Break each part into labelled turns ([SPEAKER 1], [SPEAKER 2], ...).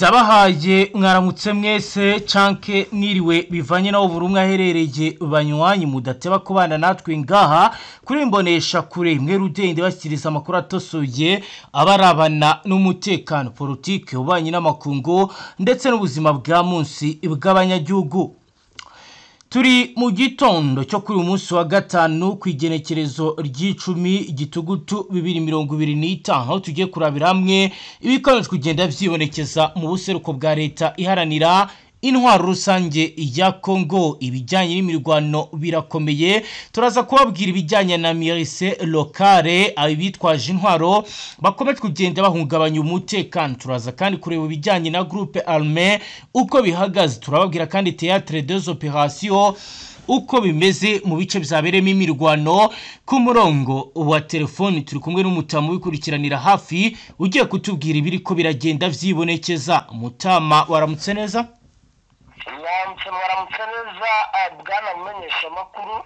[SPEAKER 1] Ndabahaye mwaramutse mwese canke mwiriwe bivanye naho buri umwe aherereye banywanyi mudateba kubana natwe ngaha kuri imbonesha kure mwe rudende bashyikiriza amakuru atosoye abarabana n'umutekano politike ubanye n'amakungu ndetse n'ubuzima bwa munsi bw'abanyagihugu. Turi mu gitondo cyo kuri umunsi wa gatanu kwigenekerezo ry'icumi gitugutu 2025 aho tugiye kurabira hamwe ibikomeje kugenda vyibonekeza mu buseruko bwa leta iharanira intwaro rusange ya Kongo. Ibijyanye n'imirwano birakomeye, turaza kubabwira ibijyanye na mirise locale abitwaje intwaro bakomeje kugenda bahungabanya umutekano. Turaza kandi kureba ibijyanye na groupe armée uko bihagaze, turababwira kandi théâtre des opérations uko bimeze mu bice byaberemo imirwano. Ku murongo wa telefoni turi kumwe n'umutamu wikurikiranira hafi ugiye kutubwira ibiri ko biragenda vyibonekeza. Mutama waramutse neza?
[SPEAKER 2] Waramutse neza bwana mumenyesha makuru.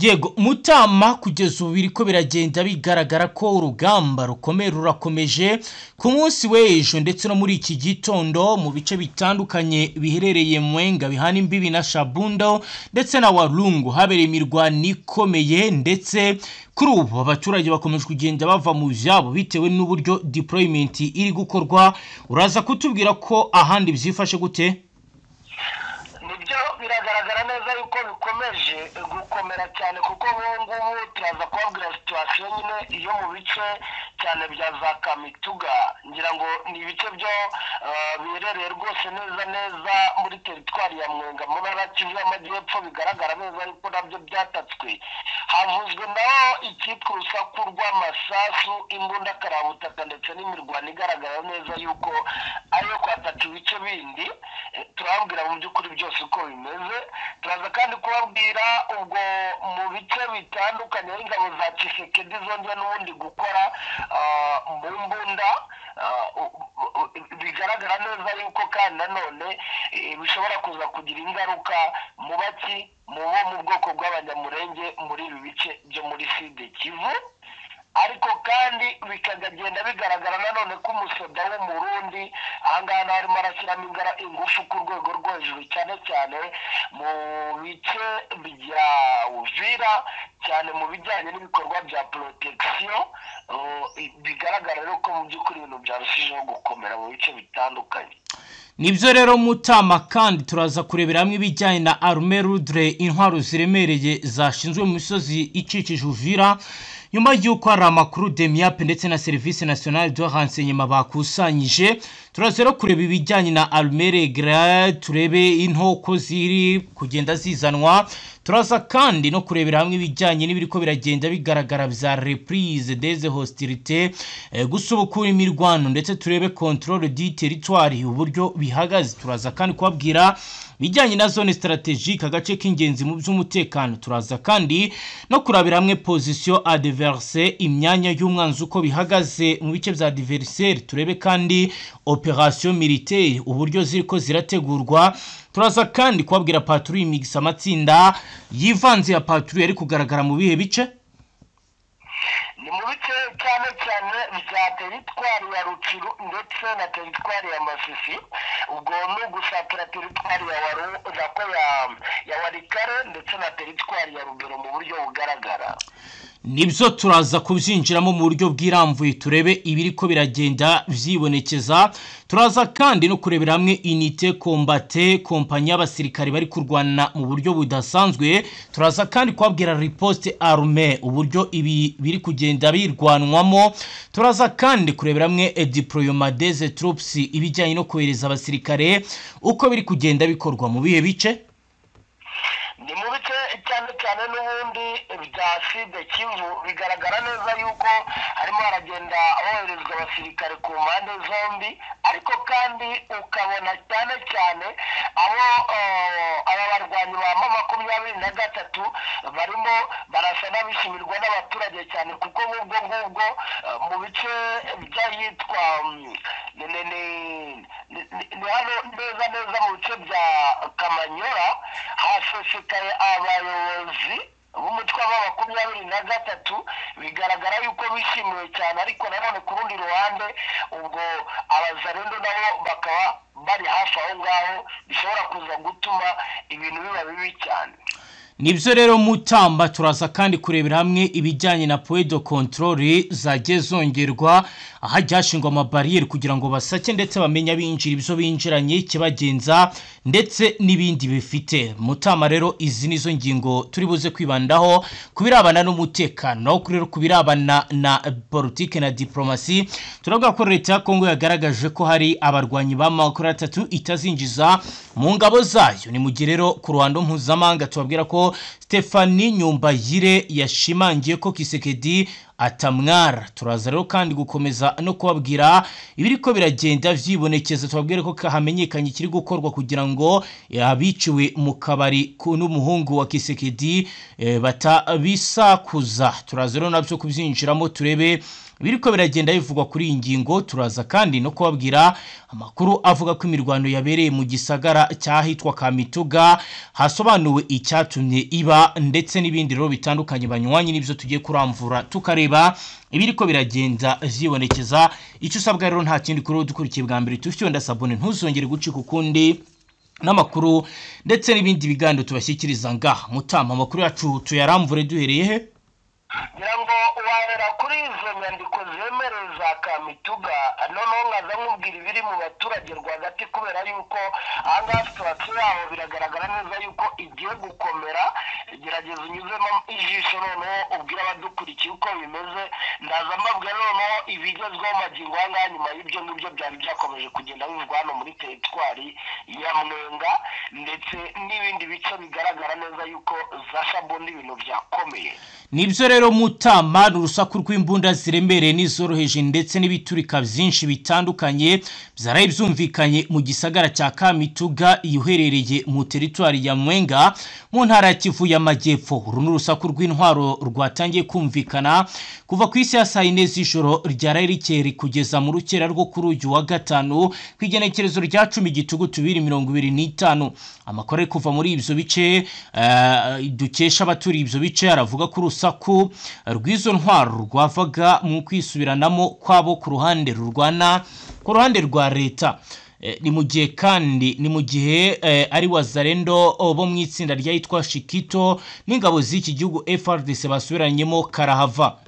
[SPEAKER 1] Yego Mutama, kugeza ubu biriko biragenda bigaragara ko urugamba rukomeye rurakomeje ku munsi w'ejo ndetse no muri iki gitondo mu bice bitandukanye biherereye Mwenga bihana imbibi na Shabundo ndetse na Walungu habereye imirwano ikomeye, ndetse kuri ubu abaturage bakomeje kugenda bava mu vyabo bitewe n'uburyo deployment iri gukorwa. Uraza kutubwira ko ahandi byifashe gute?
[SPEAKER 2] Biragaragara neza yuko bikomeje gukomera cyane kuko ngubu turaza kubabwira situation nyine iyo mu bice cyane bya za Kamituga, ngira ngo ni ibice byo birereye rwose neza muri teritwari ya Mwenga mu ntara y'Amajyepfo. Bigaragara neza yuko nabyo byatatswe, havuzwe naho icyitwa urusaku rw'amasasu, imbunda karabutaka ndetse n'imirwano igaragara neza yuko ariyo kwataka ibice bindi. Turababwira mu by'ukuri byose uko bimeze. Turaza kandi kubabwira ubwo mu bice bitandukanye ingabo za Tshisekedi zongera n'ubundi gukora mu mbunda, bigaragara neza yuko kandi nanone bishobora kuza kugira ingaruka mu baki mu bwoko bw'abanyamurenge muri ibi bice byo muri Sud Kivu. Ariko kandi bikagenda bigaragara nanone ko umusoda w'umurundi ahangaha harimo arashyiramo ingufu ku rwego rwo hejuru cyane mu bice bya Uvira, cyane mu bijyanye n'ibikorwa bya protection. Bigaragara rero ko mu by'ukuri ibintu byarushijeho gukomera mu bice bitandukanye.
[SPEAKER 1] Nibyo rero Mutama, kandi turaza kurebera hamwe ibijyanye na armée lourde, intwaro ziremereye zashinzwe mu misozi ikikije Uvira nyuma y'uko hari amakuru Demiap ndetse na Service National de Renseignement bakusanyije. Turaza rero kureba ibijyanye na armée regre, turebe intoko ziri kugenda zizanwa. Turaza kandi no kurebera hamwe ibijyanye n'ibiriko biragenda bigaragara bya reprise des hostilités, gusubukura imirwano ndetse turebe contrôle du territoire uburyo bihagaze. Turaza kandi kubabwira bijyanye na zone stratégique agace k'ingenzi mu by'umutekano. Turaza kandi no kurabira hamwe position adverse, imyanya y'umwanzi uko bihagaze mu bice bya adversaire. Turebe kandi operation militaire uburyo ziriko zirategurwa. Turaza kandi kubabwira patrouille mix amatsinda yivanze ya patrouille ari kugaragara mu bihe bice.
[SPEAKER 2] Ni mu bice cyane bya teritwari ya Rucuru ndetse na teritwari ya Masisi, ubwo no gusatira teritwari ya Warikare ndetse na teritwari ya Rugero mu buryo bugaragara.
[SPEAKER 1] Nibyo turaza kubyinjiramo mu buryo bw'iramvuye turebe ibiriko biragenda vyibonekeza. Turaza kandi no kurebera hamwe unité combatte, kompanya y'abasirikare bari kurwana mu buryo budasanzwe. Turaza kandi kwabwira riposte armée uburyo ibi biri kugenda birwanwamo. Turaza kandi kurebera hamwe deployement des troupes, ibijyanye no kohereza abasirikare uko biri kugenda bikorwa mu bihe bice.
[SPEAKER 2] Ni mu bice cyane n'ubundi bya Sud Kivu. Bigaragara neza yuko harimo haragenda ahoherezwa abasirikare ku mpande zombi, ariko kandi ukabona cyane abo aba barwanyi ba 23 barimo barasa n'abishimirwa n'abaturage cyane, kuko ubwo mu bice by'ahitwa ni hano neza mu bice bya Kamanyora hashishikaye abayobozi b'umutwe wa 23 bigaragara yuko bishimiwe cyane, ariko nanone ku rundi ruhande ubwo abazarendo nabo bakaba bari hafi aho ngaho, bishobora kuza gutuma ibintu biba bibi cyane.
[SPEAKER 1] Nibyo rero Mutamba, turaza kandi kurebera hamwe ibijyanye na point de contrôle zagiye zongerwa aha ryashingwa amabarriere kugira ngo basake ndetse bamenya binjira ibyo binjiranye kibagenza ndetse n'ibindi bifite. Mutamba rero izi nizo ngingo turi buze kwibandaho kubirabana n'umutekano, kurero kubirabana na politique na diplomasi. Turavuga ko leta ya Kongo yagaragaje ko hari abarwanyi ba M23 itazinjiza mu ngabo zayo. Ni mu girero ku ruhando mpuzamahanga tubabwira ko Stephanie Nyumbayire yashimangiye ko Kisekedi atamwara. Turaza rero kandi gukomeza no kubabwira ibiriko biragenda vyibonekeza, tubabwire ko kahamenyekanye kiri gukorwa kugira ngo abiciwe mu kabari n'umuhungu wa Kisekedi batabisakuza. Turaza rero nabyo kubyinjiramo turebe biriko biragenda bivugwa kuri ingingo. Turaza kandi no kubabwira amakuru avuga ko imirwano yabereye mu gisagara cyahitwa Kamituga, hasobanuwe icyatumye iba ndetse n'ibindi rero bitandukanye banywanyi n'ibyo tugiye kuramvura tukareba ibiriko biragenda vyibonekeza. Icyo usabwa rero nta kindi kuri dukurikiye bwa mbere tufyo ndasabone ntuzongere gucika ukundi n'amakuru ndetse n'ibindi bigando tubashyikiriza ngaha. Mutamba, amakuru yacu tuyaramvure duhereye he?
[SPEAKER 2] Ngirango wahera kuri izo nyandiko zemereza Kamituga, noneho nkaza nkubwira ibiri mu baturage rwagati, kubera yuko ahangaha situasiyo yaho biragaragara neza yuko igiye gukomera. Gerageza unyuzemo ijisho noneho ubwira abadukurikiye uko bimeze. Ndaza mbabwira noneho ibigezweho magingo ahangaha nyuma y'ibyo ngibyo byari byakomeje kugenda bivugwa hano muri teritwari ya Mwenga ndetse n'ibindi bice bigaragara neza yuko za Shabondi ibintu byakomeye.
[SPEAKER 1] Nibyo rero Mutamba, urusaku rw'imbunda ziremereye n'izoroheje ndetse n'ibiturika byinshi bitandukanye byaraye byumvikanye mu gisagara cya Kamituga yuherereye mu teritwari ya Mwenga mu ntara ya Kivu y'Amajyepfo. Uru n'urusaku rw'intwaro rwatangiye kumvikana kuva ku isi ya saa 4 z'ijoro ryaraye rikeri kugeza mu rukera rwo kuri uyu wa gatanu kwigenekerezo rya 10 Gitugutu 2025. Amakore kuva muri ibyo bice dukesha abaturi ibyo bice aravuga ko urusaku rw'izo ntwaro rwavaga mu kwisubiranamo kwabo ku ruhande rurwana ku ruhande rwa leta. Ni mu gihe kandi ni mu gihe ari wazarendo bo mu itsinda ryitwa Shikito n'ingabo z'iki gihugu FARDC basubiranyemo karahava.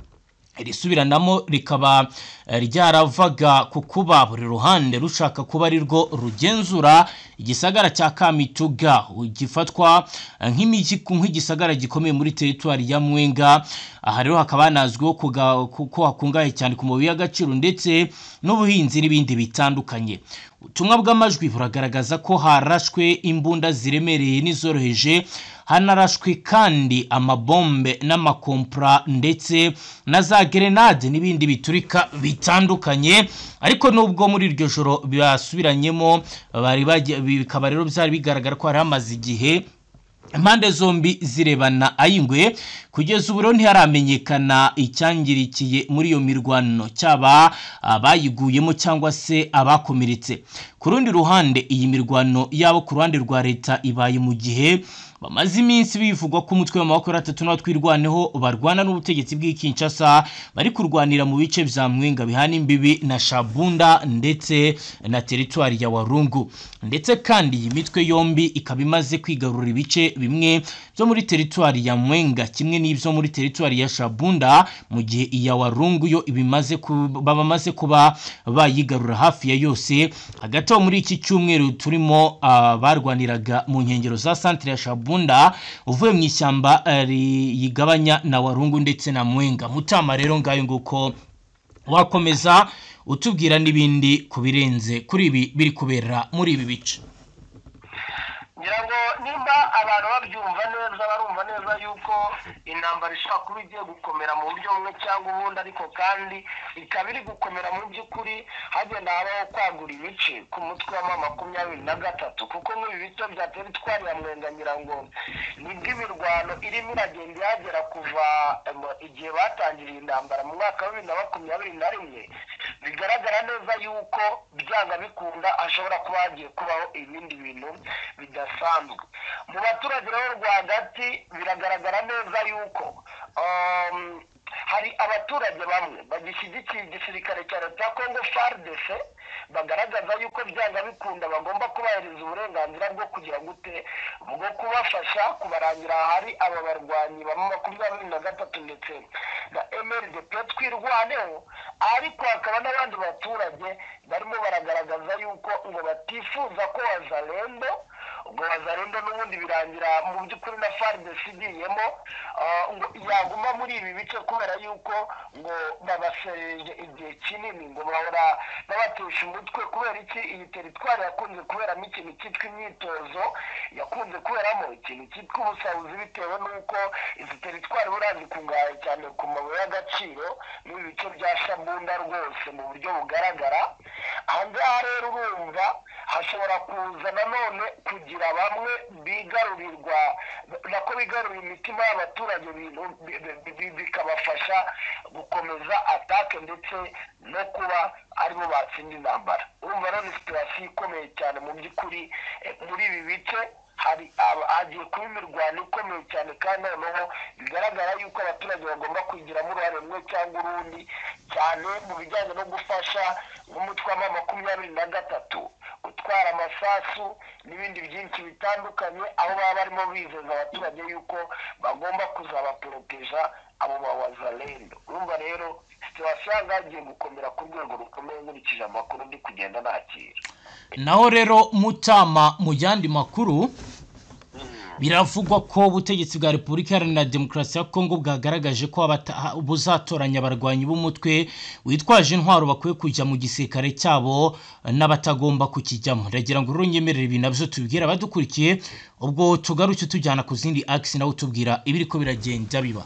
[SPEAKER 1] Risubiranamo rikaba ryaravaga kukuba buri ruhande rushaka kuba ari rwo rugenzura igisagara cya Kamituga, gifatwa nk'igisagara gikomeye muri teritwari ya Mwenga. Aha rero hakaba hanazwiho kuko hakungaye cyane ku mabuye y'agaciro ndetse n'ubuhinzi n'ibindi bitandukanye. Ubutumwa bw'amajwi buragaragaza ko harashwe imbunda ziremereye n'izoroheje, hanarashwe kandi amabombe n'amakompra ndetse na za grenade n'ibindi biturika bitandukanye. Ariko nubwo muri iryo joro byasubiranyemo bikaba rero byari bigaragara ko hari amazi igihe impande zombi zirebana ayingwe. Kugeza ubu ntiharamenyekana icyangirikiye muri iyo mirwano, cyaba abayiguyemo cyangwa se abakomeretse. Ku rundi ruhande iyi mirwano yabo ku ruhande rwa leta ibaye mu gihe bamaze iminsi bivugwa ko umutwe wa 23 twirwaneho barwana n'ubutegetsi bw'Kinshasa bari kurwanira mu bice bya Mwenga bihana imbibi na Shabunda ndetse na teritwari ya Warungu. Ndetse kandi iyi mitwe yombi ikaba imaze kwigarurira ibice bimwe byo muri teritwari ya Mwenga kimwe n'ibyo muri teritwari ya Shabunda, mu gihe iya Warungu yo bamaze kuba bayigarura hafi ya yose. Hagati muri iki cyumweru turimo barwaniraga mu nkengero za centre ya Shabunda uvuye mu ishyamba yigabanya na Warungu ndetse na Mwenga. Mutama rero ngayo nguko wakomeza utubwira n'ibindi kubirenze kuri ibi biri kubera muri ibi bice.
[SPEAKER 2] Ngirango nimba abantu babyumva neza barumva neza yuko intambara ishaka kuba igiye gukomera mu buryo bumwe cyangwa ubundi, ariko kandi ikaba iri gukomera mu by'ukuri hagenda habaho kwagura ibice ku mutwe wa 23, kuko nk'ibi bice bya teritwari ya Mwenga ngirango nibwo imirwano irimo iragenda ihagera kuva igihe batangiriye intambara mu mwaka wa 2021. Bigaragara neza yuko byanga bikunda ashobora kuba hagiye kubaho ibindi bintu bidasanzwe. mu baturage rero rwagati biragaragara neza yuko hari abaturage bamwe bagishyigikiye igisirikare cya leta ya Congo FARDC bagaragaza yuko byanga bikunda bagomba kubahiriza uburenganzira bwo kugira gute bwo kubafasha kubarangira hari aba barwanyi ba 23 ndetse na MRDP twirwaneho, ariko hakaba n'abandi baturage barimo baragaragaza yuko ngo batifuza ko Wazalendo ubwo Wazalendo n'ubundi birangira mu by'ukuri na FARDC igiyemo ngo yaguma muri ibi bice kubera yuko ngo babasereje igihe kinini ngo bahora babatesha umutwe kubera iki iyi teritwari yakunze kuberamo ikintu cyitwa imyitozo, yakunze kuberamo ikintu cyitwa ubusahuzi bitewe n'uko izi teritwari buriya zikungahaye cyane ku mabuye y'agaciro n'ibi bice bya Shabunda rwose mu buryo bugaragara. Aha ngaha rero urumva hashobora kuza nanone kugira bamwe bigarurirwa nako bigarurira imitima y'abaturage bikabafasha gukomeza atake ndetse no kuba aribo batsinda intambara. Urumva rero ni situasiyo ikomeye cyane mu by'ukuri muri ibi bice hagiye kuba imirwano ikomeye cyane kandi noneho bigaragara yuko abaturage bagomba kwigiramo uruhare rumwe cyangwa urundi cyane mu bijyanye no gufasha nk'umutwe wa 23 gutwara amasasu n'ibindi byinshi bitandukanye, aho baba barimo bizeza abaturage yuko bagomba kuzabaporoteja abo ba Wazalendo. Urumva rero situasiyo yagiye gukomera ku rwego rukomeye nkurikije amakuru ndi kugenda nakira.
[SPEAKER 1] Naho rero Mutama mu yandi makuru biravugwa ko ubutegetsi bwa Repubulika Iharanira Demokarasi ya Kongo bwagaragaje ko buzatoranya abarwanyi b'umutwe witwaje intwaro bakwiye kujya mu gisirikare cyabo n'abatagomba kukijyamo. Ndagira ngo runyemerere ibi nabyo tubwira abadukurikiye, ubwo tugaruke tujyana ku zindi axe nawe tubwira ibiriko biragenda biba.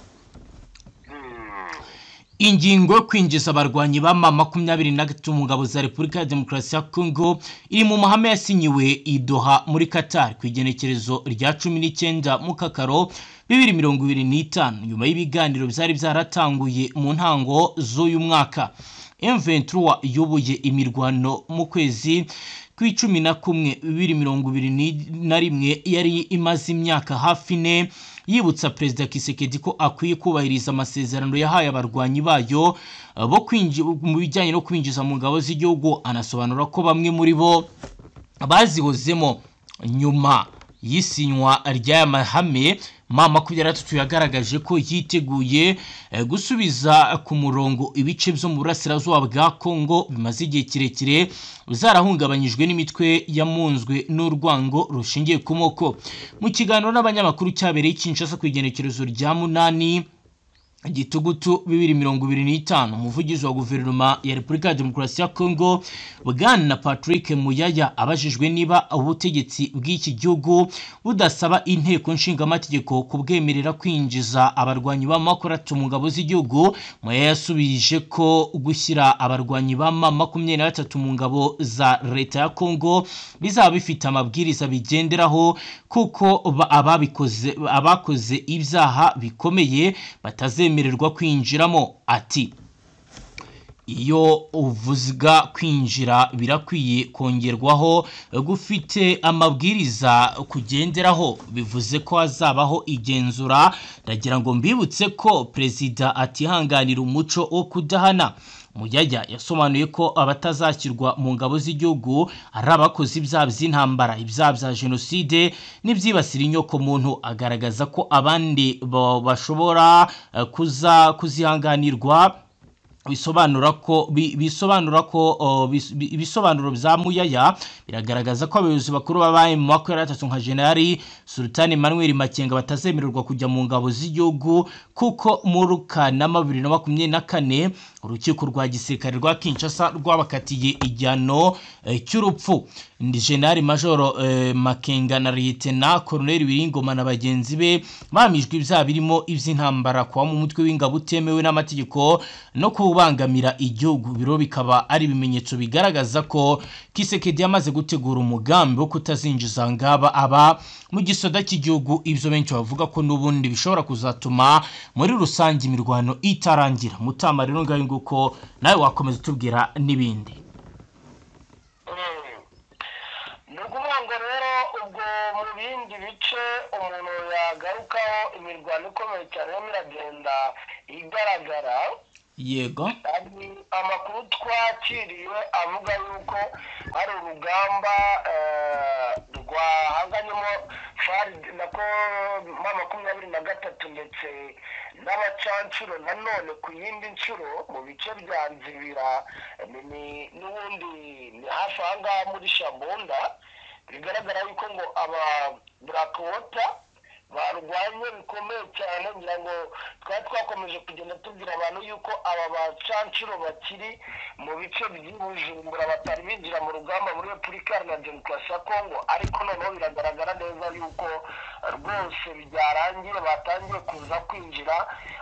[SPEAKER 1] Ingingo yo kwinjiza abarwanyi ba 23 mu ngabo za Repubulika ya Demokarasi ya Kongo iri mu mahame yasinyiwe i Doha muri Qatar ku igenekerezo rya 19 mu Kakaro 2025 nyuma y'ibiganiro byari byaratanguye mu ntango z'uyu mwaka. M23 yubuye imirwano mu kwezi kw'icumi kumwe 2021 yari imaze imyaka hafi 4 yibutsa Perezida Kisekedi ko akwiye kubahiriza amasezerano yahaye abarwanyi bayo bo kwinjira mu bijyanye no kwinjiza mu ngabo z'igihugu. Anasobanura ko bamwe muri bo bazihozemo nyuma y'isinywa ry'aya mahame. M23 yagaragaje ko yiteguye gusubiza ku murongo ibice byo mu burasirazuba bwa Kongo bimaze igihe kirekire zarahungabanyijwe n'imitwe yamunzwe n'urwango rushingiye ku moko. Mu kiganiro n'abanyamakuru cyabereye Kinshasa ku igenekerezo rya 8 Gitugutu 2025 umuvugizi wa guverinoma ya Repubulika ya Demokarasi ya Kongo Bwana Patrick Muyaya abajijwe niba ubutegetsi bw'iki gihugu budasaba inteko nshingamategeko kubwemerera kwinjiza abarwanyi ba M23 mu ngabo z'igihugu. Muyaya yasubije ko gushyira abarwanyi ba M23 mu ngabo za leta ya Kongo bizaba bifite amabwiriza bigenderaho kuko abakoze ibyaha bikomeye batazemererwa kwinjiramo. Ati iyo uvuga kwinjira birakwiye kongerwaho gufite amabwiriza kugenderaho, bivuze ko hazabaho igenzura. Ndagira ngo mbibutse ko Perezida atihanganira umuco wo kudahana. Muyaya yasobanuye ko abatazakirwa mu ngabo z'igihugu ari abakoze ibyaha by'intambara, ibyaha bya jenoside n'ibyibasira inyoko muntu. Agaragaza ko abandi bashobora kuzihanganirwa. Ibisobanuro bya Muyaya biragaragaza ko abayobozi bakuru babaye mu mwaka wa 3 nka General Sultan Emmanuel Makenga batazemererwa kujya mu ngabo z'igihugu kuko muri Kanama 2024 urukiko rwa gisirikare rwa Kinshasa rwabakatiye igihano cy'urupfu. General Major Makenga na Lieutenant Colonel Biringoma na bagenzi be bamijwe ibyaha birimo iby'intambara kwa mu mutwe w'ingabo utemewe n'amategeko no kubangamira igihugu. Biro bikaba ari ibimenyetso bigaragaza ko Kisekedi yamaze gutegura umugambi wo kutazinjiza ngaba aba mu gisoda cy'igihugu. Ibyo benshi bavuga ko n'ubundi bishobora kuzatuma muri rusange imirwano itarangira. Mutama rero ngayo nguko nawe wakomeza tubwira n'ibindi.
[SPEAKER 2] Nukuvuga ngo rero ubwo mu bindi bice umuntu yagarukaho imirwano ikomeye cyane iragenda igaragara.
[SPEAKER 1] yego
[SPEAKER 2] amakuru twakiriwe avuga yuko hari urugamba rwahanganyemo nako M23 ndetse n'abacancuro nanone ku yindi nshuro mu bice bya Nzibira n'ubundi ni hafi aha ngaha muri Shabunda. bigaragara yuko ngo aba Blackwater barwanye bikomeye cyane, ngira ngo twari twakomeje kugenda tubwira abantu yuko aba bacancuro bakiri mu bice by'Ubujumbura batari binjira mu rugamba muri Repubulika Iharanira Demokarasi ya Kongo, ariko noneho biragaragara neza yuko rwose byarangiye batangiye kuza kwinjira,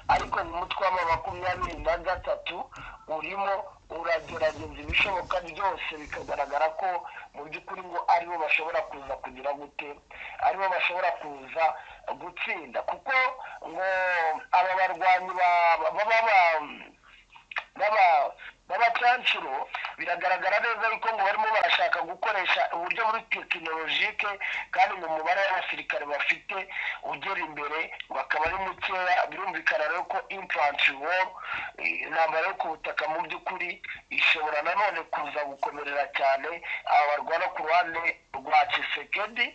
[SPEAKER 2] ariko mu mutwe wa M23 urimo uragerageza ibishoboka byose, bikagaragara ko mu by'ukuri ngo aribo bashobora kuza kugira gute, aribo bashobora kuza gutsinda, kuko ngo aba barwanyi b'abacancuro biragaragara neza yuko ngo barimo barashaka gukoresha uburyo muri tekinolojike, kandi mu mubare w'abasirikare bafite ugera imbere bakaba ari mukeya. birumvikana rero ko infantry war, intambara yo ku butaka mu by'ukuri ishobora nanone kuza gukomerera cyane aba barwana ku ruhande rwa Tshisekedi,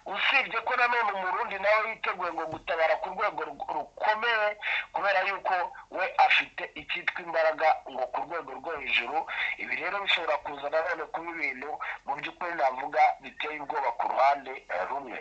[SPEAKER 2] usibye ko nanone umurundi nawe yiteguye ngo gutabara ku rwego rukomeye, kubera yuko we afite icyitwa imbaraga ngo ku rwego rwo hejuru. ibi rero bishobora kuza nanone kuba ibintu mu by'ukuri navuga biteye ubwoba ku ruhande rumwe.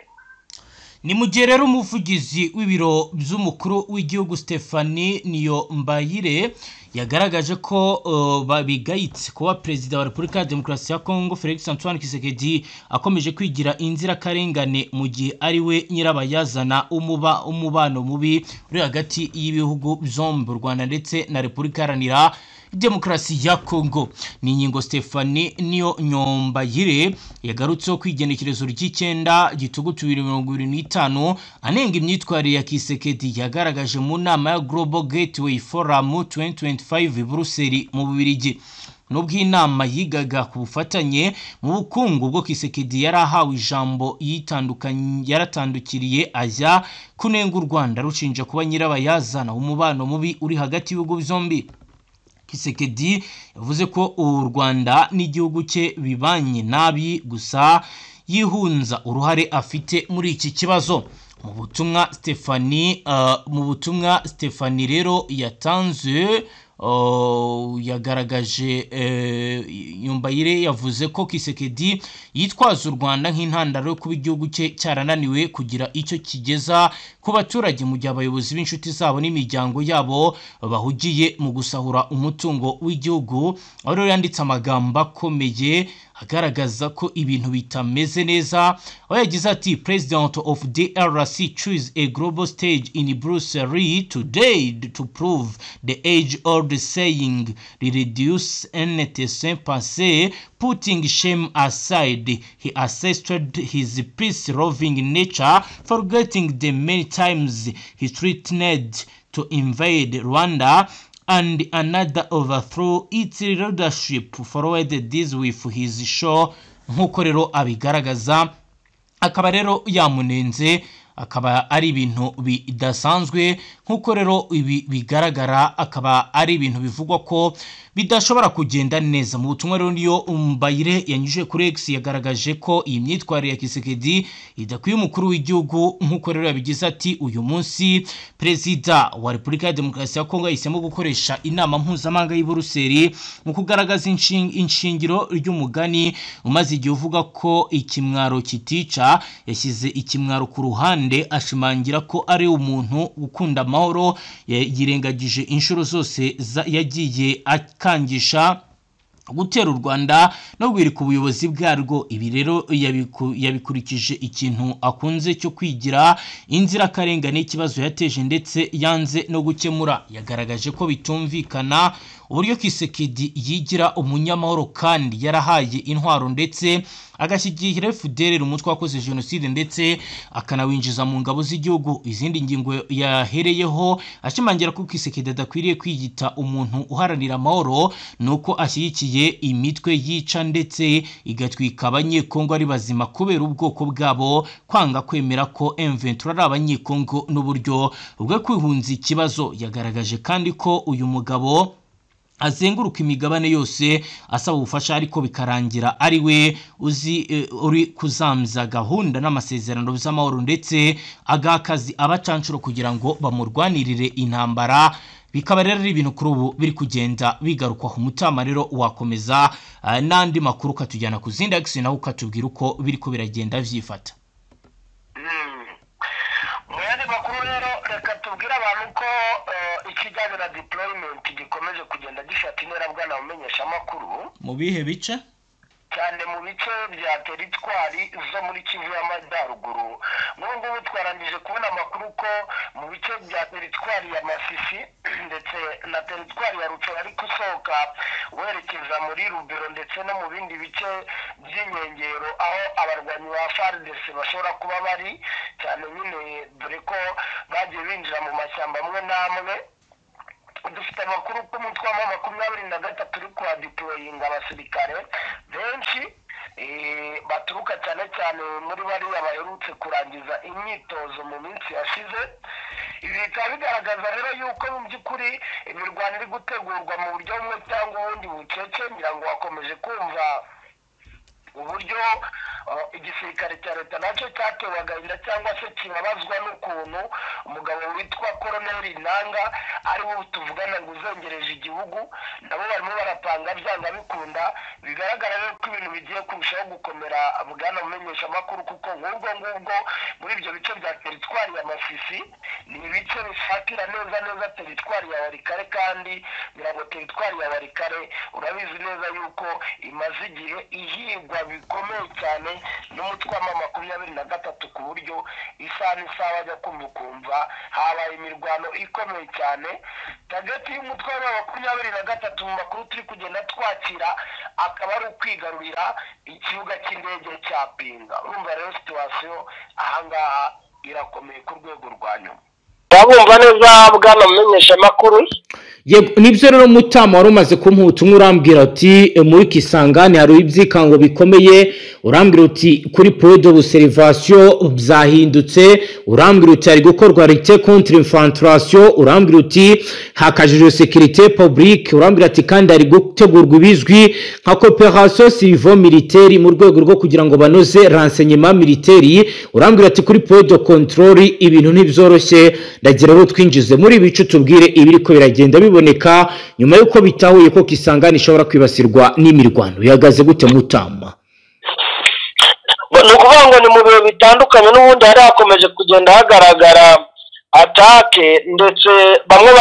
[SPEAKER 1] ni mu gihe rero umuvugizi w'ibiro by'umukuru w'igihugu Stephanie Niyombayire yagaragaje ko babigayitse kuba perezida wa Repubulika ya Demokarasi ya Kongo Felix Antoine Tshisekedi akomeje kwigira inzirakarengane mu gihe ari we nyirabayazana umubano mubi uri hagati y'ibihugu byombi, u Rwanda ndetse na Repubulika Iharanira Demokarasi ya Kongo. ni ingingo Stephanie Niyombayire yagarutseho kwigenekerezo ry'Icyenda Gitugutu 2025 anenga imyitwarire ya Tshisekedi yagaragaje mu nama ya Global Gateway Forum 2025 Brussels mu Bubiligi. nubwo inama yigaga ku bufatanye mu bukungu bwo Tshisekedi yarahawe ijambo yaratandukiriye ajya kunenga u Rwanda rushinja kuba nyirabayazana umubano mubi uri hagati y'ibihugu byombi. Tshisekedi yavuze ko u Rwanda n'igihugu cye bibanye nabi, gusa yihunza uruhare afite muri iki kibazo. mu butumwa Stephanie rero yatanze yagaragaje Niyombayire yavuze ko Tshisekedi yitwaza u Rwanda nk'intandaro yo kuba igihugu cye cyarananiwe kugira icyo kigeza ku baturage, mu gihe abayobozi b'inshuti zabo n'imiryango yabo bahugiye mu gusahura umutungo w'igihugu. aho rero yanditse amagambo akomeye agaragaza ko ibintu bitameze neza, aho yagize ati President of DRC choose a global stage in Brussels today to prove the age-old saying reduce NTC passé. Putting shame aside, he assessed his peace-loving nature, forgetting the many times he threatened to invade Rwanda and another overthrew its leadership, followed this with his show. nk'uko rero abigaragaza, akaba rero yamunenze, akaba ari ibintu bidasanzwe. nk'uko rero ibi bigaragara, akaba ari ibintu bivugwa ko bidashobora kugenda neza. mu butumwa rero niyo Mbayire yanyuje kuri X yagaragaje ko iyi myitwarire ya Tshisekedi idakwiye umukuru w'igihugu. nk'uko rero yabigize ati uyu munsi perezida wa Repubulika ya Demokarasi ya Kongo yahisemo gukoresha inama mpuzamahanga y'i Brussels mu kugaragaza inshingiro ry'umugani umaze igihe uvuga ko ikimwaro kitica. yashyize ikimwaro ku ruhande, ashimangira ko ari umuntu ukunda amahoro, yirengagije inshuro zose yagiye akangisha gutera u Rwanda no guhirika ubuyobozi bwarwo. ibi rero yabikurikije ikintu akunze cyo kwigira inzirakarengane ikibazo yateje ndetse yanze no gukemura. yagaragaje ko bitumvikana uburyo Tshisekedi yigira umunyamahoro kandi yarahaye intwaro ndetse agashyigikira FDLR umutwe wakoze jenoside ndetse akanawinjiza mu ngabo z'igihugu. Izindi ngingo yahereyeho ashimangira ko Kisekedi adakwiriye kwiyita umuntu uharanira amahoro nuko ashyigikiye imitwe yica ndetse igatwika abanyekongo ari bazima kubera ubwoko bwabo, kwanga kwemera ko M23 ari abanyekongo n'uburyo bwo kwihunza ikibazo. Yagaragaje kandi ko uyu mugabo azenguruka imigabane yose asaba ubufasha ariko bikarangira ari we uri kuzamza gahunda n'amasezerano by'amahoro ndetse agakazi abacancuro kugira ngo bamurwanirire intambara. Bikaba rero ibintu kuri ubu biri kugenda bigarukwa ku Mutama. Rero wakomeza n'andi makuru katujyana ku zindi action naho ukatubwira uko biri ko biragenda vyifata.
[SPEAKER 2] Mwene makuru rero reka tubwira abantu ko ikijyanye na deployment gikomeje kugenda gifata intera bwana umenyesha makuru
[SPEAKER 1] mu bihe bice
[SPEAKER 2] cyane mu bice bya teritwari zo muri Kivu y'Amajyaruguru. N'ubwo twarangije kubona amakuru ko mu bice bya teritwari ya Masisi ndetse na teritwari ya Rucoro ari kusohoka werekeza muri Rubero ndetse no mu bindi bice by'inkengero aho abarwanyi ba FARDC bashobora kuba bari, cyane nyine dore ko bagiye binjira mu mashyamba amwe n'amwe. Dufite amakuru ko umutwe wa 23 uri kwa deployinga abasirikare benshi baturuka cyane cyane muri bariya baherutse kurangiza imyitozo mu minsi yashize. Ibi bikaba bigaragaza rero yuko mu by'ukuri imirwano iri gutegurwa mu buryo bumwe cyangwa ubundi bucece. Ngira ngo wakomeje kumva uburyo igisirikare cya leta nacyo cyatewe agahinda cyangwa se kibabazwa n'ukuntu umugabo witwa Colonel Nanga ari we tuvugana ngo uzengereje igihugu, nabo barimo barapanga byanga bikunda. Bigaragara rero ko ibintu bigiye kurushaho gukomera bwana umenyesha makuru, kuko nk'ubwo muri ibyo bice bya teritwari ya Masisi ni ibice bifatira neza teritwari ya Warikare, kandi ngo teritwari ya Warikare urabizi neza yuko imaze igihe ihigwa bikomeye cyane n'umutwe wa 23 ku buryo isaha bajya kumva habaye imirwano ikomeye cyane hagati y'umutwe wa 23 mu makuru turi kugenda twakira, akaba ari ukwigarurira ikibuga cy'indege cya Pinga. Urumva rero situation ahangaha irakomeye ku rwego rwa nyuma. Wabumva neza bwana umenyesha makuru?
[SPEAKER 1] Yego, nibyo rero Mutama wari umaze kumpa ubutumwa urambwira uti muri Kisangani hari ibyikango bikomeye, urambwira uti kuri point d'observation byahindutse, urambwira uti ari gukorwa lutte contre infiltration, urambwira uti hakajije sécurité publique, urambwira ati kandi ari gutegurwa ibizwi nka coopération civile militaire mu rwego rwo kugira ngo banoze renseignement militaire. Urambwira ati kuri point de contrôle ibintu ntibyoroshye, ndagira rero twinjize muri ibice tubwire ibiri ko biragenda biboneka nyuma yuko bitahuye ko Kisangani ishobora kwibasirwa n'imirwano. Yagaze gute Mutama?
[SPEAKER 2] Nukuvuga ngo ni mu bihe bitandukanye n'ubundi hari hakomeje kugenda hagaragara atake, ndetse bamwe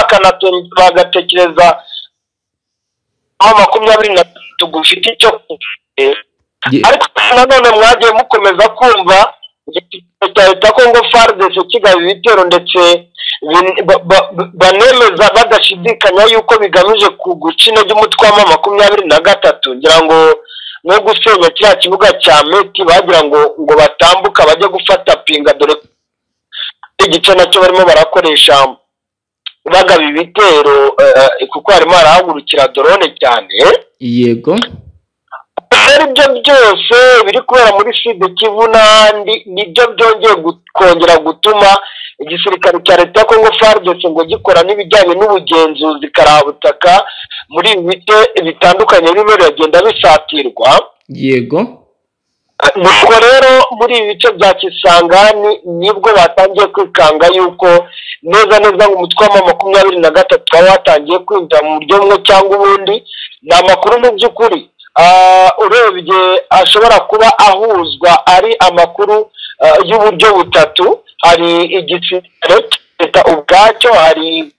[SPEAKER 2] bagatekereza aho 23 gufite icyo ariko nanone mwagiye mukomeza kumva leta Kongo FARDC kigaba ibitero ndetse banemeza badashidikanya yuko bigamije kuguca intege umutwe wa 23. Ngira ngo no gusenya kiriya kibuga cya Meti bagira ngo batambuka bajye gufata Pinga, dore igice nacyo barimo barakoresha bagaba ibitero kuko harimo harahagurukira drone cyane.
[SPEAKER 1] Yego,
[SPEAKER 2] ibyo byose biri kubera muri Sud Kivu n'andi nibyo byongeye kongera gutuma igisirikare cya leta ya Kongo FARDC ngo gikora n'ibijyanye n'ubugenzuzi karabutaka muri bice bitandukanye birimo biragenda bisatirwa.
[SPEAKER 1] Yego,
[SPEAKER 2] nuko rero muri ibi bice bya Kisangani nibwo batangiye kwikanga yuko neza ngo umutwe wa 23 watangiye kwinjira mu buryo bumwe cyangwa ubundi. Ni amakuru mu by'ukuri urebye ashobora kuba ahuzwa ari amakuru y'uburyo butatu. Hari igisirikare leta ubwacyo, hari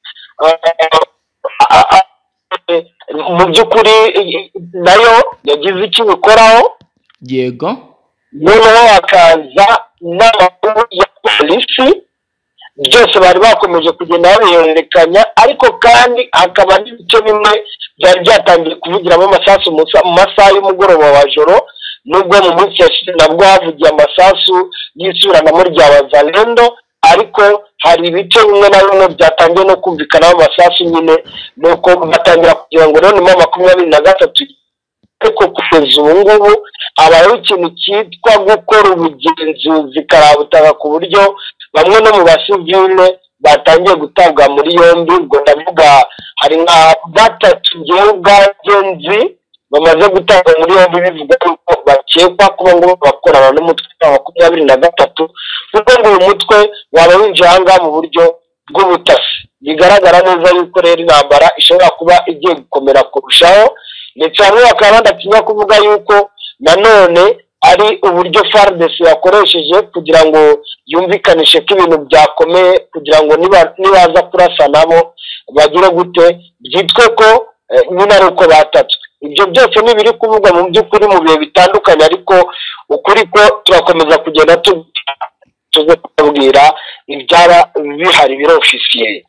[SPEAKER 2] mu by'ukuri nayo yagize icyo bikoraho.
[SPEAKER 1] Yego,
[SPEAKER 2] noneho hakaza n'amakuru ya polisi, byose bari bakomeje kugenda babihererekanya, ariko kandi hakaba n'ibice bimwe byari byatangiye kuvugiramo amasasu mu masaha y'umugoroba wa joro, nubwo mu munsi yashize nabwo havugiye amasasu y'isubiranamo rya Wazalendo, ariko hari ibice bimwe na bimwe byatangiye no kumvikanaho amasasu nyine, nuko batangira kugira ngo none mu 23 ariko kugeza ubu ngubu habayeho ikintu cyitwa gukora ubugenzuzi karabutaka ku buryo bamwe no mu basivile batangiye gutabwa muri yombi. Ubwo ndavuga hari nka batatu ngewe ubwagenzi bamaze gutabwa muri yombi bivuga ko bakekwa kuba ngo bakorana n'umutwe wa 23, kuko ngo uyu mutwe waba winjiye ahangaha mu buryo bw'ubutasi. Bigaragara neza yuko rero intambara ishobora kuba igiye gukomera kurushaho, ndetse bamwe bakaba badatinya kuvuga yuko nanone ari uburyo FARDC yakoresheje kugira ngo yumvikanishe ko ibintu byakomeye, kugira ngo nibaza kurasa nabo bagire gute byitwe ko nyine ari uko batatswe. Ibyo byose nibiri kuvugwa mu by'ukuri mu bihe bitandukanye, ariko ukuri ko turakomeza kugenda tuze kubwira ibyaba bihari biro officiel.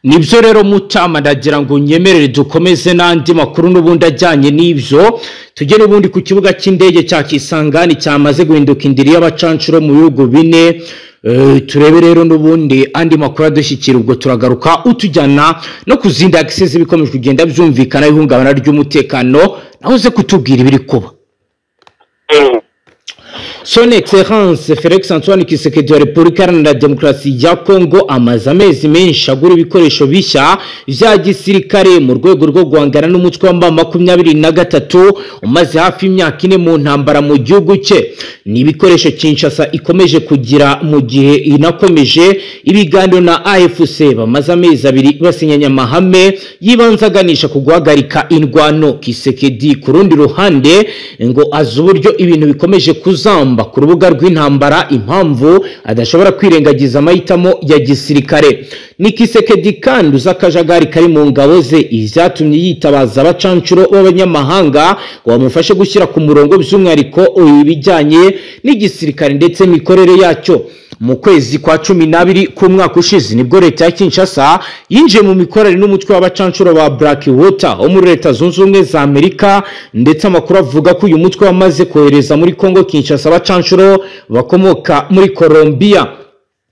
[SPEAKER 1] Nibyo rero Mutama, ndagira ngo nyemerere dukomeze n'andi makuru n'ubundi ajyanye n'ibyo. Tujye n'ubundi ku kibuga cy'indege cya Kisangani cyamaze guhinduka indiri y'abacancuro mu bihugu bine. Turebe rero n'ubundi andi makuru adushyikira, ubwo turagaruka utujyana no kuzinda access bikomeje kugenda byumvikana ihungabana ry'umutekano, naho uze kutubwira ibiri kuba. Son Excellence Felix Antoine Tshisekedi wa Repubulika Iharanira Demokarasi ya Kongo amaze amezi menshi agura ibikoresho bishya vya gisirikare mu rwego rwo guhangana n'umutwe wa 23 umaze hafi imyaka 4 mu ntambara mu gihugu cye. Ni ibikoresho Kinshasa ikomeje kugira mu gihe inakomeje ibiganiro na AFC bamaze amezi 2 basinyanya amahame yibanzaganisha ku guhagarika indwano. Tshisekedi ku rundi ruhande ngo azuburyo ibintu bikomeje kuzamba ku rubuga rw'intambara, impamvu adashobora kwirengagiza amahitamo ya gisirikare. Ni Tshisekedi kandi uzakajagari kari mu ngabo ze ivyatumye yitabaza abacancuro b'abanyamahanga ngo bamufashe gushyira ku murongo by'umwihariko ibijyanye n'igisirikare ndetse n'imikorere yacyo. Mu kwezi kwa 12 k'umwaka ushize nibwo leta ya Kinshasa yinjiye mu mikorere n'umutwe w'abacancuro ba Blackwater wo muri Leta Zunze Ubumwe za Amerika, ndetse amakuru avuga ko uyu mutwe wamaze kohereza muri Kongo Kinshasa abacancuro bakomoka muri Colombia.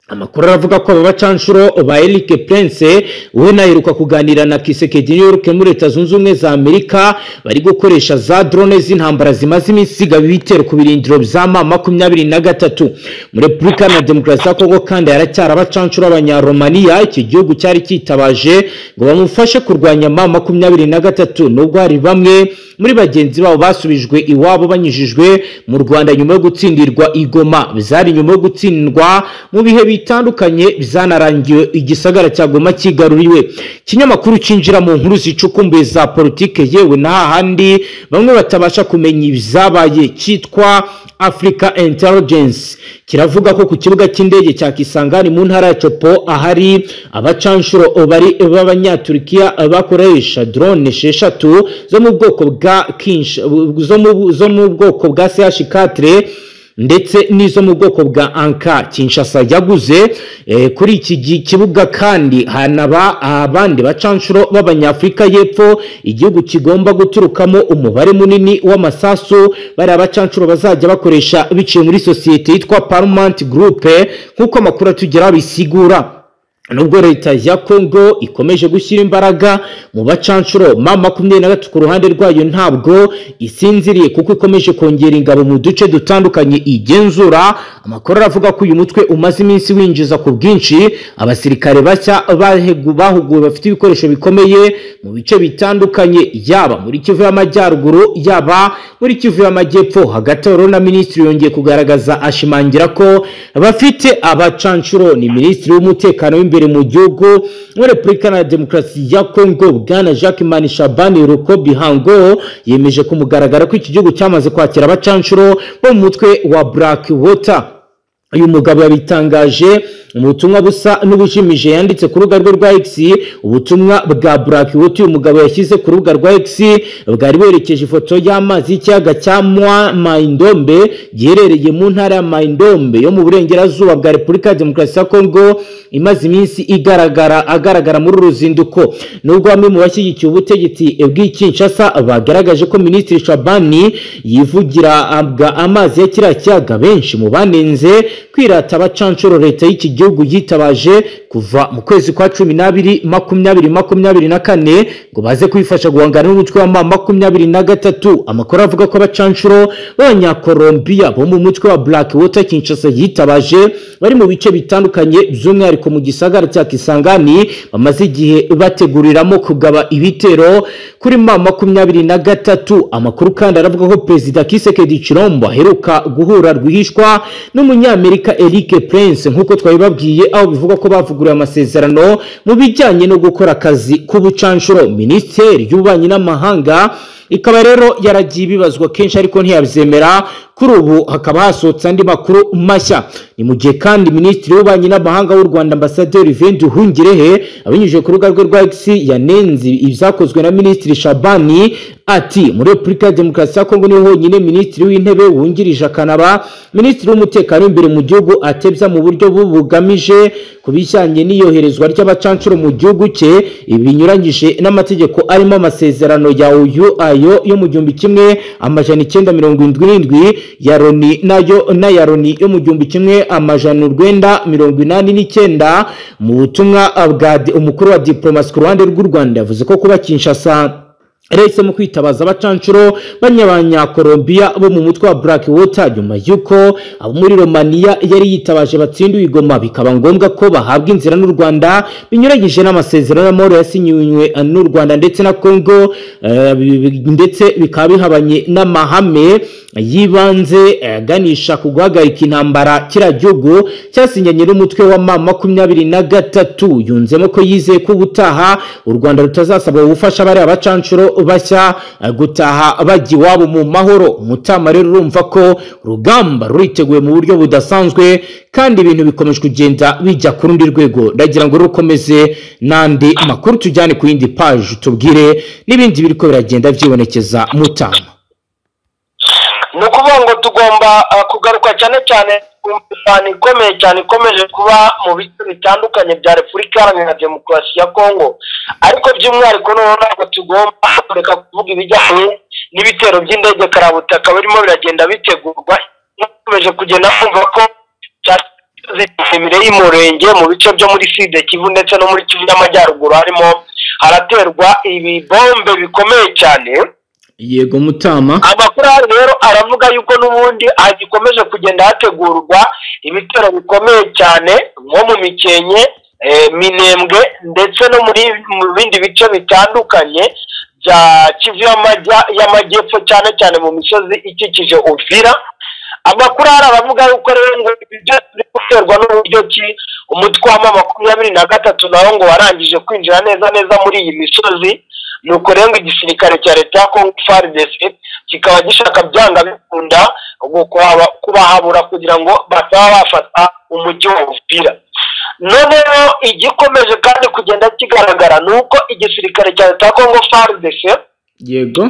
[SPEAKER 1] Amakuru aravuga ko aba bacancuro ba Eric Prince we naheruka kuganira na Tshisekedi New York muri Leta Zunze Ubumwe za Amerika bari gukoresha za drone z'intambara zimaze iminsi ibitero ku birindiro bya 23 muri Repubulika na Demokarasi ya Kongo. Kandi haracyari abacancuro abanyaromania iki gihugu cyari kitabaje ngo bamufashe kurwanya 23, nubwo hari bamwe muri bagenzi babo basubijwe iwabo banyujijwe mu Rwanda nyuma yo gutsindirwa Igoma. Bizari nyuma yo gutsindwa mu bihe bitandukanye bizanarangiye igisagara cya Goma kigaruriwe. Kinyamakuru cinjira mu nkuru zicukumbuye za politike yewe na handi bamwe batabasha kumenya ibyabaye cyitwa Africa Intelligence kiravuga ko ku kibuga cy'indege cya Kisangani mu ntara ya Chopo ahari abacanshuro bari b'abanyaturikiya bakoresha drone 6 zo mu bwoko bwa zo mu bwoko bwa CH4 ndetse nizo mu bwoko bwa Anka. Kinshasa yaguze kuri iki kibuga kandi hanaba abandi bacanshuro b'abanyafrika y'epfo igihugu kigomba guturukamo umubare munini w'amasasu bari abacanshuro bazajya bakoresha biciye muri societe yitwa Parliament Group nkuko amakuru atugera bisigura. Nubwo leta ya Kongo ikomeje gushyira imbaraga mu bacanshuro 23 ku ruhande rwayo ntabwo isinziriye kuko ikomeje kongera ingabo mu duce dutandukanye igenzura. Amakuru aravuga ko uyu mutwe umaze iminsi winjiza ku bwinshi abasirikare bashya bahuguwe bafite ibikoresho bikomeye mu bice bitandukanye yaba muri Kivu y'Amajyaruguru yaba muri Kivu y'Amajyepfo. Hagati aho na minisitiri yongeye kugaragaza ashimangira ko bafite abacanshuro. Ni minisitiri w'umutekano w'imbere mu gihugu muri Repubulika na Demokarasi ya Kongo Bwana Jacques Manishabani Rukobihango yemeje kumugaragara ko iki gihugu cyamaze kwakira abacanshuro bo mu mutwe wa Blackwater. Uyu mugabo yabitangaje mu butumwa busa n'ubushimije yanditse ku rubuga rwe rwa X. Ubutumwa bwa Blackwater uyu mugabo yashyize ku rubuga rwa X bwari berekeje ifoto y'amazi y'ikiyaga cya Mai-Ndombe giherereye mu ntara ya Mai-Ndombe yo mu burengerazuba bwa Repubulika ya Demokarasi ya Kongo imaze iminsi agaragara muri ruzinduko. Nubwo bamwe mu bashyigikiye ubutegetsi bw'Kinshasa bagaragaje ko Minisitiri Shabani yivugira amazi ya kiriya kiyaga, benshi mu banenze kwirata abacancuro leta y'iki gihugu yitabaje kuva mu kwezi kwa 12 2024 ngo baze kwifasha guhangana n'umutwe wa M23. Amakuru avuga ko abacancuro b'Abanyakolombia bo mu mutwe wa Blackwater Kinshasa yitabaje bari mu bice bitandukanye by'umwihariko mu gisagara cya Kisangani bamaze igihe bateguriramo kugaba ibitero kuri M23. Amakuru kandi aravuga ko Perezida Kisekedi Chilombo aheruka guhura rwihishwa n'umunyamerika Eric Prince nk'uko twabibabwiye, aho bivuga ko bavuguriye amasezerano mu bijyanye no gukora akazi k'ubucanshuro. Minisiteri y'Ububanyi n'Amahanga ikaba rero yaragiye ibibazwa kenshi ariko ntiyabyemera. Kuri ubu hakaba hasohotse andi makuru mashya. Ni mu gihe kandi Minisitiri w'Ububanyi n'Amahanga w'u Rwanda Ambasaderi Vendi Hungirehe abinyujije ku rubuga rwe rwa X yanenze ibyakozwe na Minisitiri Shabani ati muri Repubulika ya Demokarasi ya Kongo niho honyine Minisitiri w'Intebe wungirije akanaba Minisitiri w'Umutekano imbere mu gihugu atebya mu buryo bugamije kubijyanye n'iyoherezwa ry'abacancuro mu gihugu cye ibinyuranyije n'amategeko arimo amasezerano ya ayo yo mu 1977 ya Loni na ya Loni yo mu 1989. Mu butumwa bwa umukuru wa diplomasi ku ruhande rw'u Rwanda yavuze ko kuba Kinshasa retse mu kwitabaza abacancuro b'Abanyakolombia bo mu mutwe wa Blackwater nyuma yuko abo muri Romania yari yitabaje batsinduye Igoma bikaba ngombwa ko bahabwa inzira n'u Rwanda binyuranyije n'amasezerano y'amahoro yasinywe n'u Rwanda ndetse na Kongo, ndetse bikaba bihabanye n'amahame yibanze aganisha ku guhagarika intambara kiriya gihugu cyasinyanye n'umutwe wa M23. Yunzemo ko yizeye ko ubutaha u Rwanda rutazasabwa gufasha bari abacancuro bashya gutaha bajya iwabo mu mahoro. Mutama rero urumva ko urugamba ruriteguye mu buryo budasanzwe kandi ibintu bikomeje kugenda bijya ku rundi rwego. Ndagira ngo rukomeze nandi makuru tujyane ku yindi page tubwire n'ibindi biriko biragenda byibonekeza Mutama.
[SPEAKER 2] Nukuvuga ngo tugomba kugaruka cyane cyane kumvana ikomeye cyane ikomeje kuba mu bice bitandukanye bya Repubulika Iharanira Demokarasi ya Kongo, ariko by'umwihariko ntabwo tugomba kureka kuvuga ibijyanye n'ibitero by'indege karabutaka birimo biragenda bitegurwa. Dukomeje kugenda kumva ko imire y'Umurenge mu bice byo muri Sud Kivu ndetse no muri Kivu y'Amajyaruguru harimo haraterwa ibibombe bikomeye cyane.
[SPEAKER 1] Yego Mutama.
[SPEAKER 2] Amakuru rero aravuga yuko n'ubundi agikomeje kugenda hategurwa ibitero bikomeye cyane nko mu Mikenke, Minembwe ndetse no mu bindi bice bitandukanye bya Kivu y'Amajyepfo cyane cyane mu misozi ikikije Uvira. Amakuru aravuga yuko rero ngo ibyo biri guterwa n'uburyo ki umutwe wa M23 nawo ngo warangije kwinjira neza muri iyi misozi. Nuko rero igisirikare cya leta ya Congo FARDC kikaba gishaka byanga bikunda kubahabura kugira ngo bataba bafata umujyi wa Uvira. Noneho igikomeje kandi kugenda kigaragara nuko igisirikare cya leta ya Congo FARDC
[SPEAKER 1] yego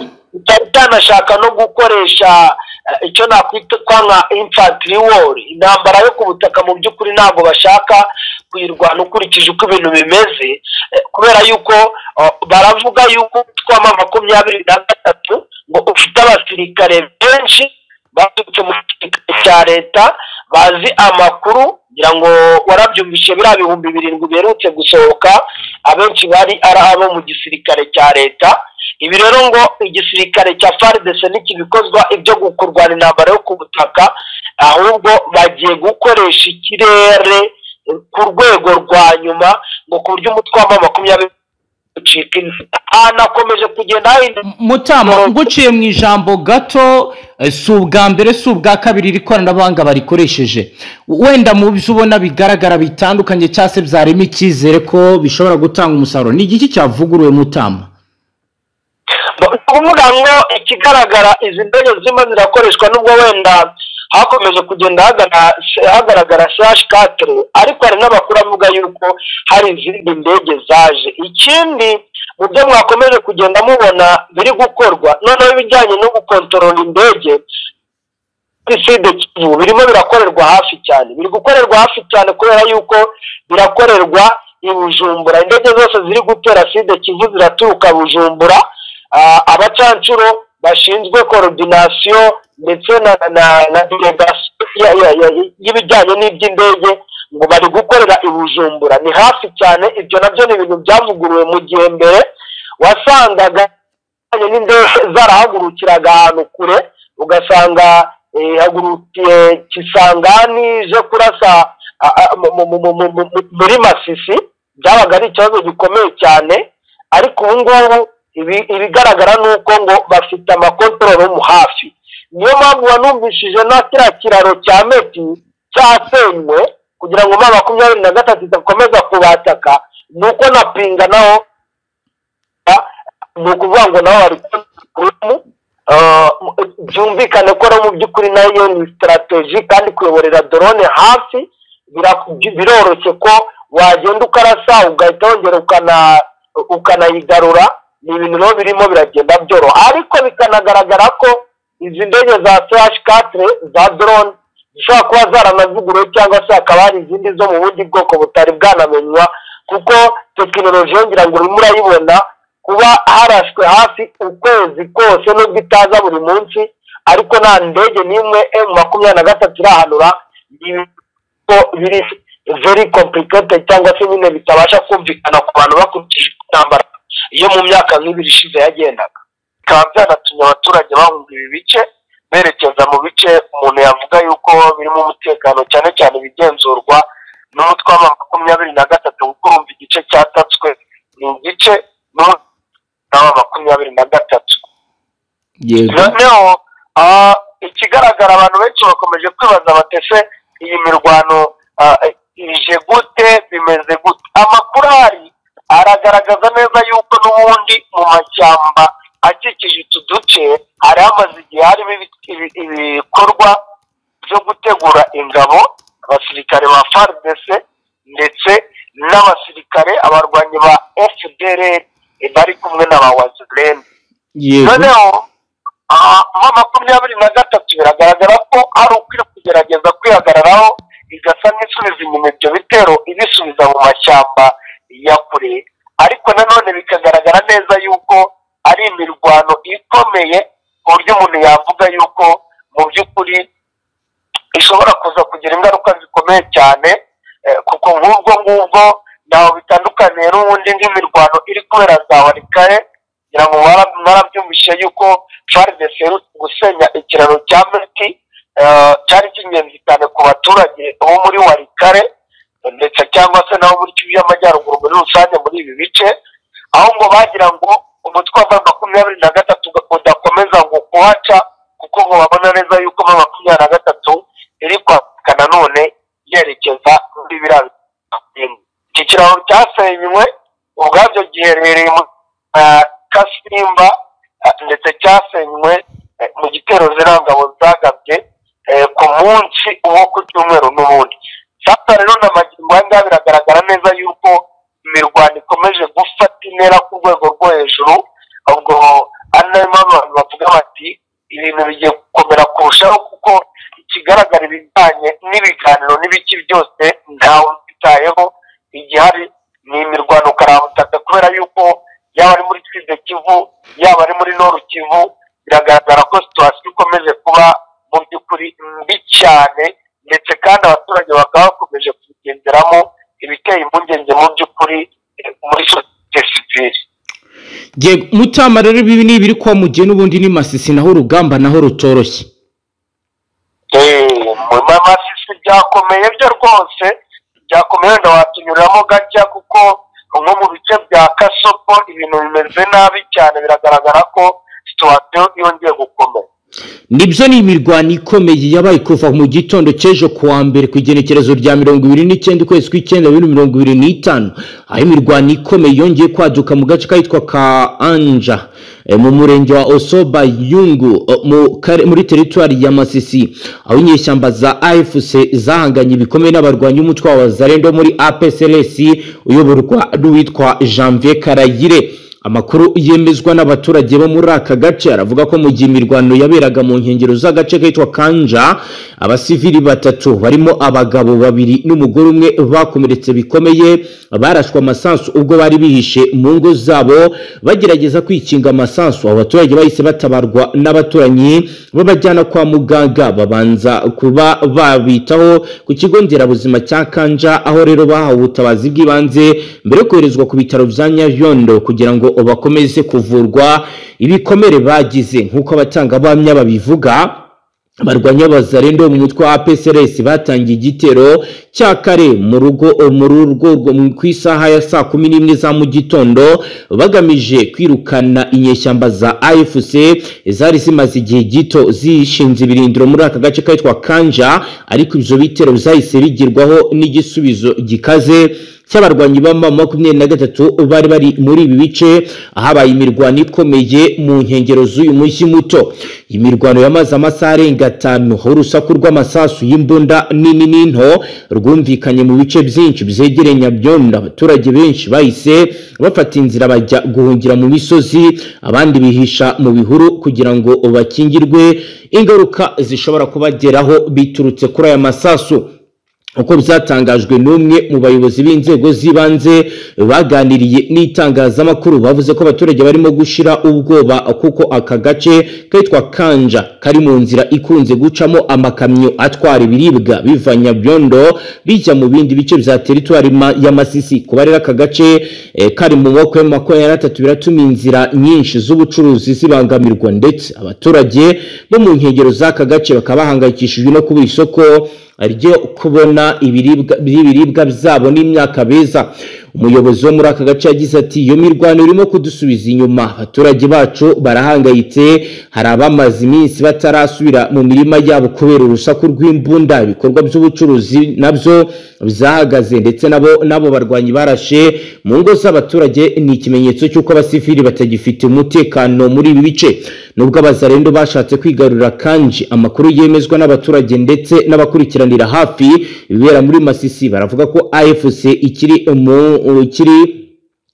[SPEAKER 2] cyanashaka no gukoresha icyo nakwita nka infantry war, intambara yo ku butaka. Mu by'ukuri ntabwo bashaka kuyirwana ukurikije uko ibintu bimeze, kubera yuko baravuga yuko twa M23 ngo ufite abasirikare benshi baturutse mu gisirikare cya leta bazi amakuru, ngira ngo warabyumvishe biriya 7,000 berutse gusohoka abenshi bari ari abo mu gisirikare cya leta. Ibi rero ngo igisirikare cya FARDC n'ikibikozwa ibyo gukurwana intambara yo ku butaka, ahubwo bagiye gukoresha ikirere ku rwego rwa nyuma ngo ku buryo umutwe wa M23 anakomeje kugenda
[SPEAKER 1] Mutama. Nguciye mu ijambo gato, si ubwa mbere si ubwa kabiri ikoranabuhanga barikoresheje, wenda mu byo ubona bigaragara bitandukanye cyase byarimo icyizere ko bishobora gutanga umusaruro, ni igiki cyavuguruwe Mutama?
[SPEAKER 2] Kuvuga ngo ikigaragara izi ndege zima zirakoreshwa nubwo wenda hakomeje kugenda hagaragara CH4 ariko hari n'amakuru avuga yuko hari izindi ndege zaje. Ikindi mu byo mwakomeje kugenda mubona biri gukorwa noneho ibijyanye no gukontorora indege Kivu birimo birakorerwa hafi cyane, biri gukorerwa hafi cyane kubera yuko birakorerwa i Bujumbura. Indege zose ziri gutera Kivu ziraturuka Bujumbura. Abacancuro bashinzwe coordination ndetse na delegation y'ibijyanye n'iby'indege ngo bari gukorera i Bujumbura, ni hafi cyane. Ibyo nabyo ni ibintu byavuguruwe mu gihe mbere wasangaga n'indege zarahagurukiraga ahantu kure, ugasanga hagurukiye Kisangani je kurasa muri Masisi, byabaga ari ikibazo gikomeye cyane. Ariko ubu ngubu ibigaragara nuko ngo bafite amakontororo mu hafi. Niyo mpamvu wanumvishije na kiriya kiraro cya Meti cyasenywe kugira ngo 23 itakomeza kubataka, nuko na Pinga naho nukuvuga ngo naho bari byumvikane ko mu by'ukuri nayo ni strategy, kandi kuyoborera drone hafi biroroshye ko wagenda ukarasa ugahita wongera ukanayigarura. Ni ibintu birimo biragenda byoroha, ariko bikanagaragara ko izi ndege za CH4 za drone zishobora kuba zaranavuguruwe cyangwa se hakaba hari izindi zo mu bundi bwoko butari bwanamenywa, kuko tekinoloji yongera ngo urimo urayibona kuba harashwe hafi ukwezi kose nubwo itaza buri munsi, ariko nta ndege n'imwe M23 irahanura. Biri very complicated cyangwa se nyine bitabasha kumvikana ku bantu bakurikije intambara iyo mu myaka nk'ibiri ishize yagendaga. Bikaba byanatumye abaturage bahunga ibi bice berekeza mu bice umuntu yavuga yuko birimo umutekano, cyane cyane bigenzurwa n'umutwe wa 23 kuko urumva igice cyatatswe ni igice n'umutwe wa 23. Noneho ikigaragara abantu benshi bakomeje kwibaza batese iyi mirwano ije gute, bimeze gute. Amakuru ahari aragaragaza neza yuko n'ubundi mu mashyamba akikije utu duce hari hamaze igihe harimo ibikorwa byo gutegura ingabo, abasirikare ba FARDC ndetse n'abasirikare abarwanyi ba FDLR bari kumwe n'aba Wazalendo. Noneho 23 biragaragara ko ari ukwiriye kugerageza kwihagararaho igasa n'isubiza inyuma ibyo bitero ibisubiza mu mashyamba ya kure, ariko nanone bikagaragara neza yuko ari imirwano ikomeye ku buryo umuntu yavuga yuko mu by'ukuri ishobora kuza kugira ingaruka zikomeye cyane, kuko ngubwo naho bitandukaniye n'ubundi nk'imirwano iri kubera za Warikare. Ngira ngo mwarabyumvishe yuko FARDC gusenya ikiraro cya Meti cyari cy'ingenzi cyane ku baturage bo muri Warikare ndetse cyangwa se nabo muri Kivu y'Amajyaruguru muri rusange muri ibi bice, aho ngo bagira ngo umutwe wa 23 udakomeza ngo kuhaca, kuko ngo babona neza yuko 23 iri kwaka nanone yerekeza muri biriya. Iki kiraro cyasenywe ubwabyo giherereye mu Kasimba ndetse cyasenywe mu gitero zirangabo zagabye ku munsi uwo ku cyumweru n'ubundi. Sasa rero n'amagingo anga biragaragara neza yuko imirwano ikomeje gufata intera ku rwego rwo hejuru, ubwo anema abantu bavuga bati ibintu bigiye gukomera kurushaho, kuko ikigaragara ibijyanye n'ibiganiro n'ibiki byose ntawe bitayeho. Igihari ni imirwano karabutaka, kubera yuko yaba ari muri Kivu yaba ari muri Nord Kivu biragaragara ko situation ikomeje kuba mu by'ukuri mbi cyane, ndetse kandi abaturage bakaba bakomeje kugenderamo ibiteye impungenge mu by'ukuri muri societe civile.
[SPEAKER 1] Mutama rero ibi ni biri kwa mugiye n'ubundi ni Masisi naho urugamba naho rutoroshye.
[SPEAKER 2] Mu Masisi byakomeye byo rwose, byakomeye ndawatunyuramo gacya, kuko nko mu bice bya Kasopo ibintu bimeze nabi cyane, biragaragara ko situation yongeye gukomera.
[SPEAKER 3] Nibyo ni imirwano ikomeye yabaye kuva mu gitondo cy'ejo kuwa mbere ku igenekerezo rya 29 ukwezi kw'icyenda 2025 aho imirwano ikomeye yongeye kwaduka mu gace kitwa ka Anja mu murenge wa Osoba Yungu muri teritwari ya Masisi aho inyeshyamba za AFC zahanganye bikomeye n'abarwanyi umutwe wa Wazalendo muri APCLS uyoborwa n'uwitwa Janvier Karayire. Amakuru yemezwa n'abaturage bo muri aka gace aravuga ko mu gihe imirwano yaberaga mu nkengero z'agace kitwa Kanja abasivili batatu barimo abagabo babiri n'umugore umwe bakomeretse bikomeye barashwa amasansu ubwo bari bihishe mu ngo zabo bagerageza kwikinga amasansu. Abaturage bahise batabarwa n'abaturanyi babajyana kwa muganga babanza kuba babitaho ku kigo nderabuzima cya Kanja aho rero bahawe ubutabazi bw'ibanze mbere yo koherezwa ku bitaro bya Nyayondo kugira ngo bakomeze kuvurwa ibikomere bagize. Nkuko abatanga bamya babivuga abarwanya Wazalendo mu mutwe wa APCLS batangiye igitero cya kare mu rugo ku isaha ya 11 za mu gitondo bagamije kwirukana inyeshyamba za AFC zari zimaze igihe gito zishinze ibirindiro muri aka gace kitwa Kanja, ariko ibyo bitero bizahise bigirwaho n'igisubizo gikaze cy'abarwanyi ba M23 bari muri ibi bice ahabaye imirwano ikomeye mu nkengero z'uyu mujyi muto. Imirwano yamaze amasaha arenga 5 aho urusaku rw'amasasu y'imbunda nini n'into rwumvikanye mu bice byinshi byegereye Nyabyondo. Abaturage benshi bahise bafata inzira bajya guhungira mu misozi, abandi bihisha mu bihuru kugira ngo bakingirwe ingaruka zishobora kubageraho biturutse kuri aya masasu. Uko byatangajwe n'umwe mu bayobozi b'inzego z'ibanze baganiriye n'itangazamakuru bavuze ko abaturage barimo gushira ubwoba kuko aka gace kitwa Kanja kari mu nzira ikunze gucamo amakamyo atwara ibiribwa biva Nyabyondo bijya mu bindi bice bya teritwari ya Masisi. Kubarera aka gace kari mu moko ya23 biratuma inzira nyinshi z'ubucuruzi zibangamirwa, ndetse abaturage bo mu nkengero z'aka gace bakaba bahangayikishijwe no kubura isoko ryo kubona ibiribwa byabo n'imyaka beza. Umuyobozi wo muri aka gace yagize ati iyo mirwano irimo kudusubiza inyuma, abaturage bacu barahangayitse, hari abamaze iminsi batarasubira mu mirima yabo kubera urusaku rw'imbunda, ibikorwa by'ubucuruzi nabyo byahagaze, ndetse nabo barwanyi barashe mu ngo z'abaturage. Ni ikimenyetso cy'uko abasivili batagifite umutekano muri ibi bice. Nubwo Abazalendo bashatse kwigarurira Kanji, amakuru yemezwa n'abaturage ndetse n'abakurikiranira hafi ibibera muri Masisi baravuga ko AFC ikiri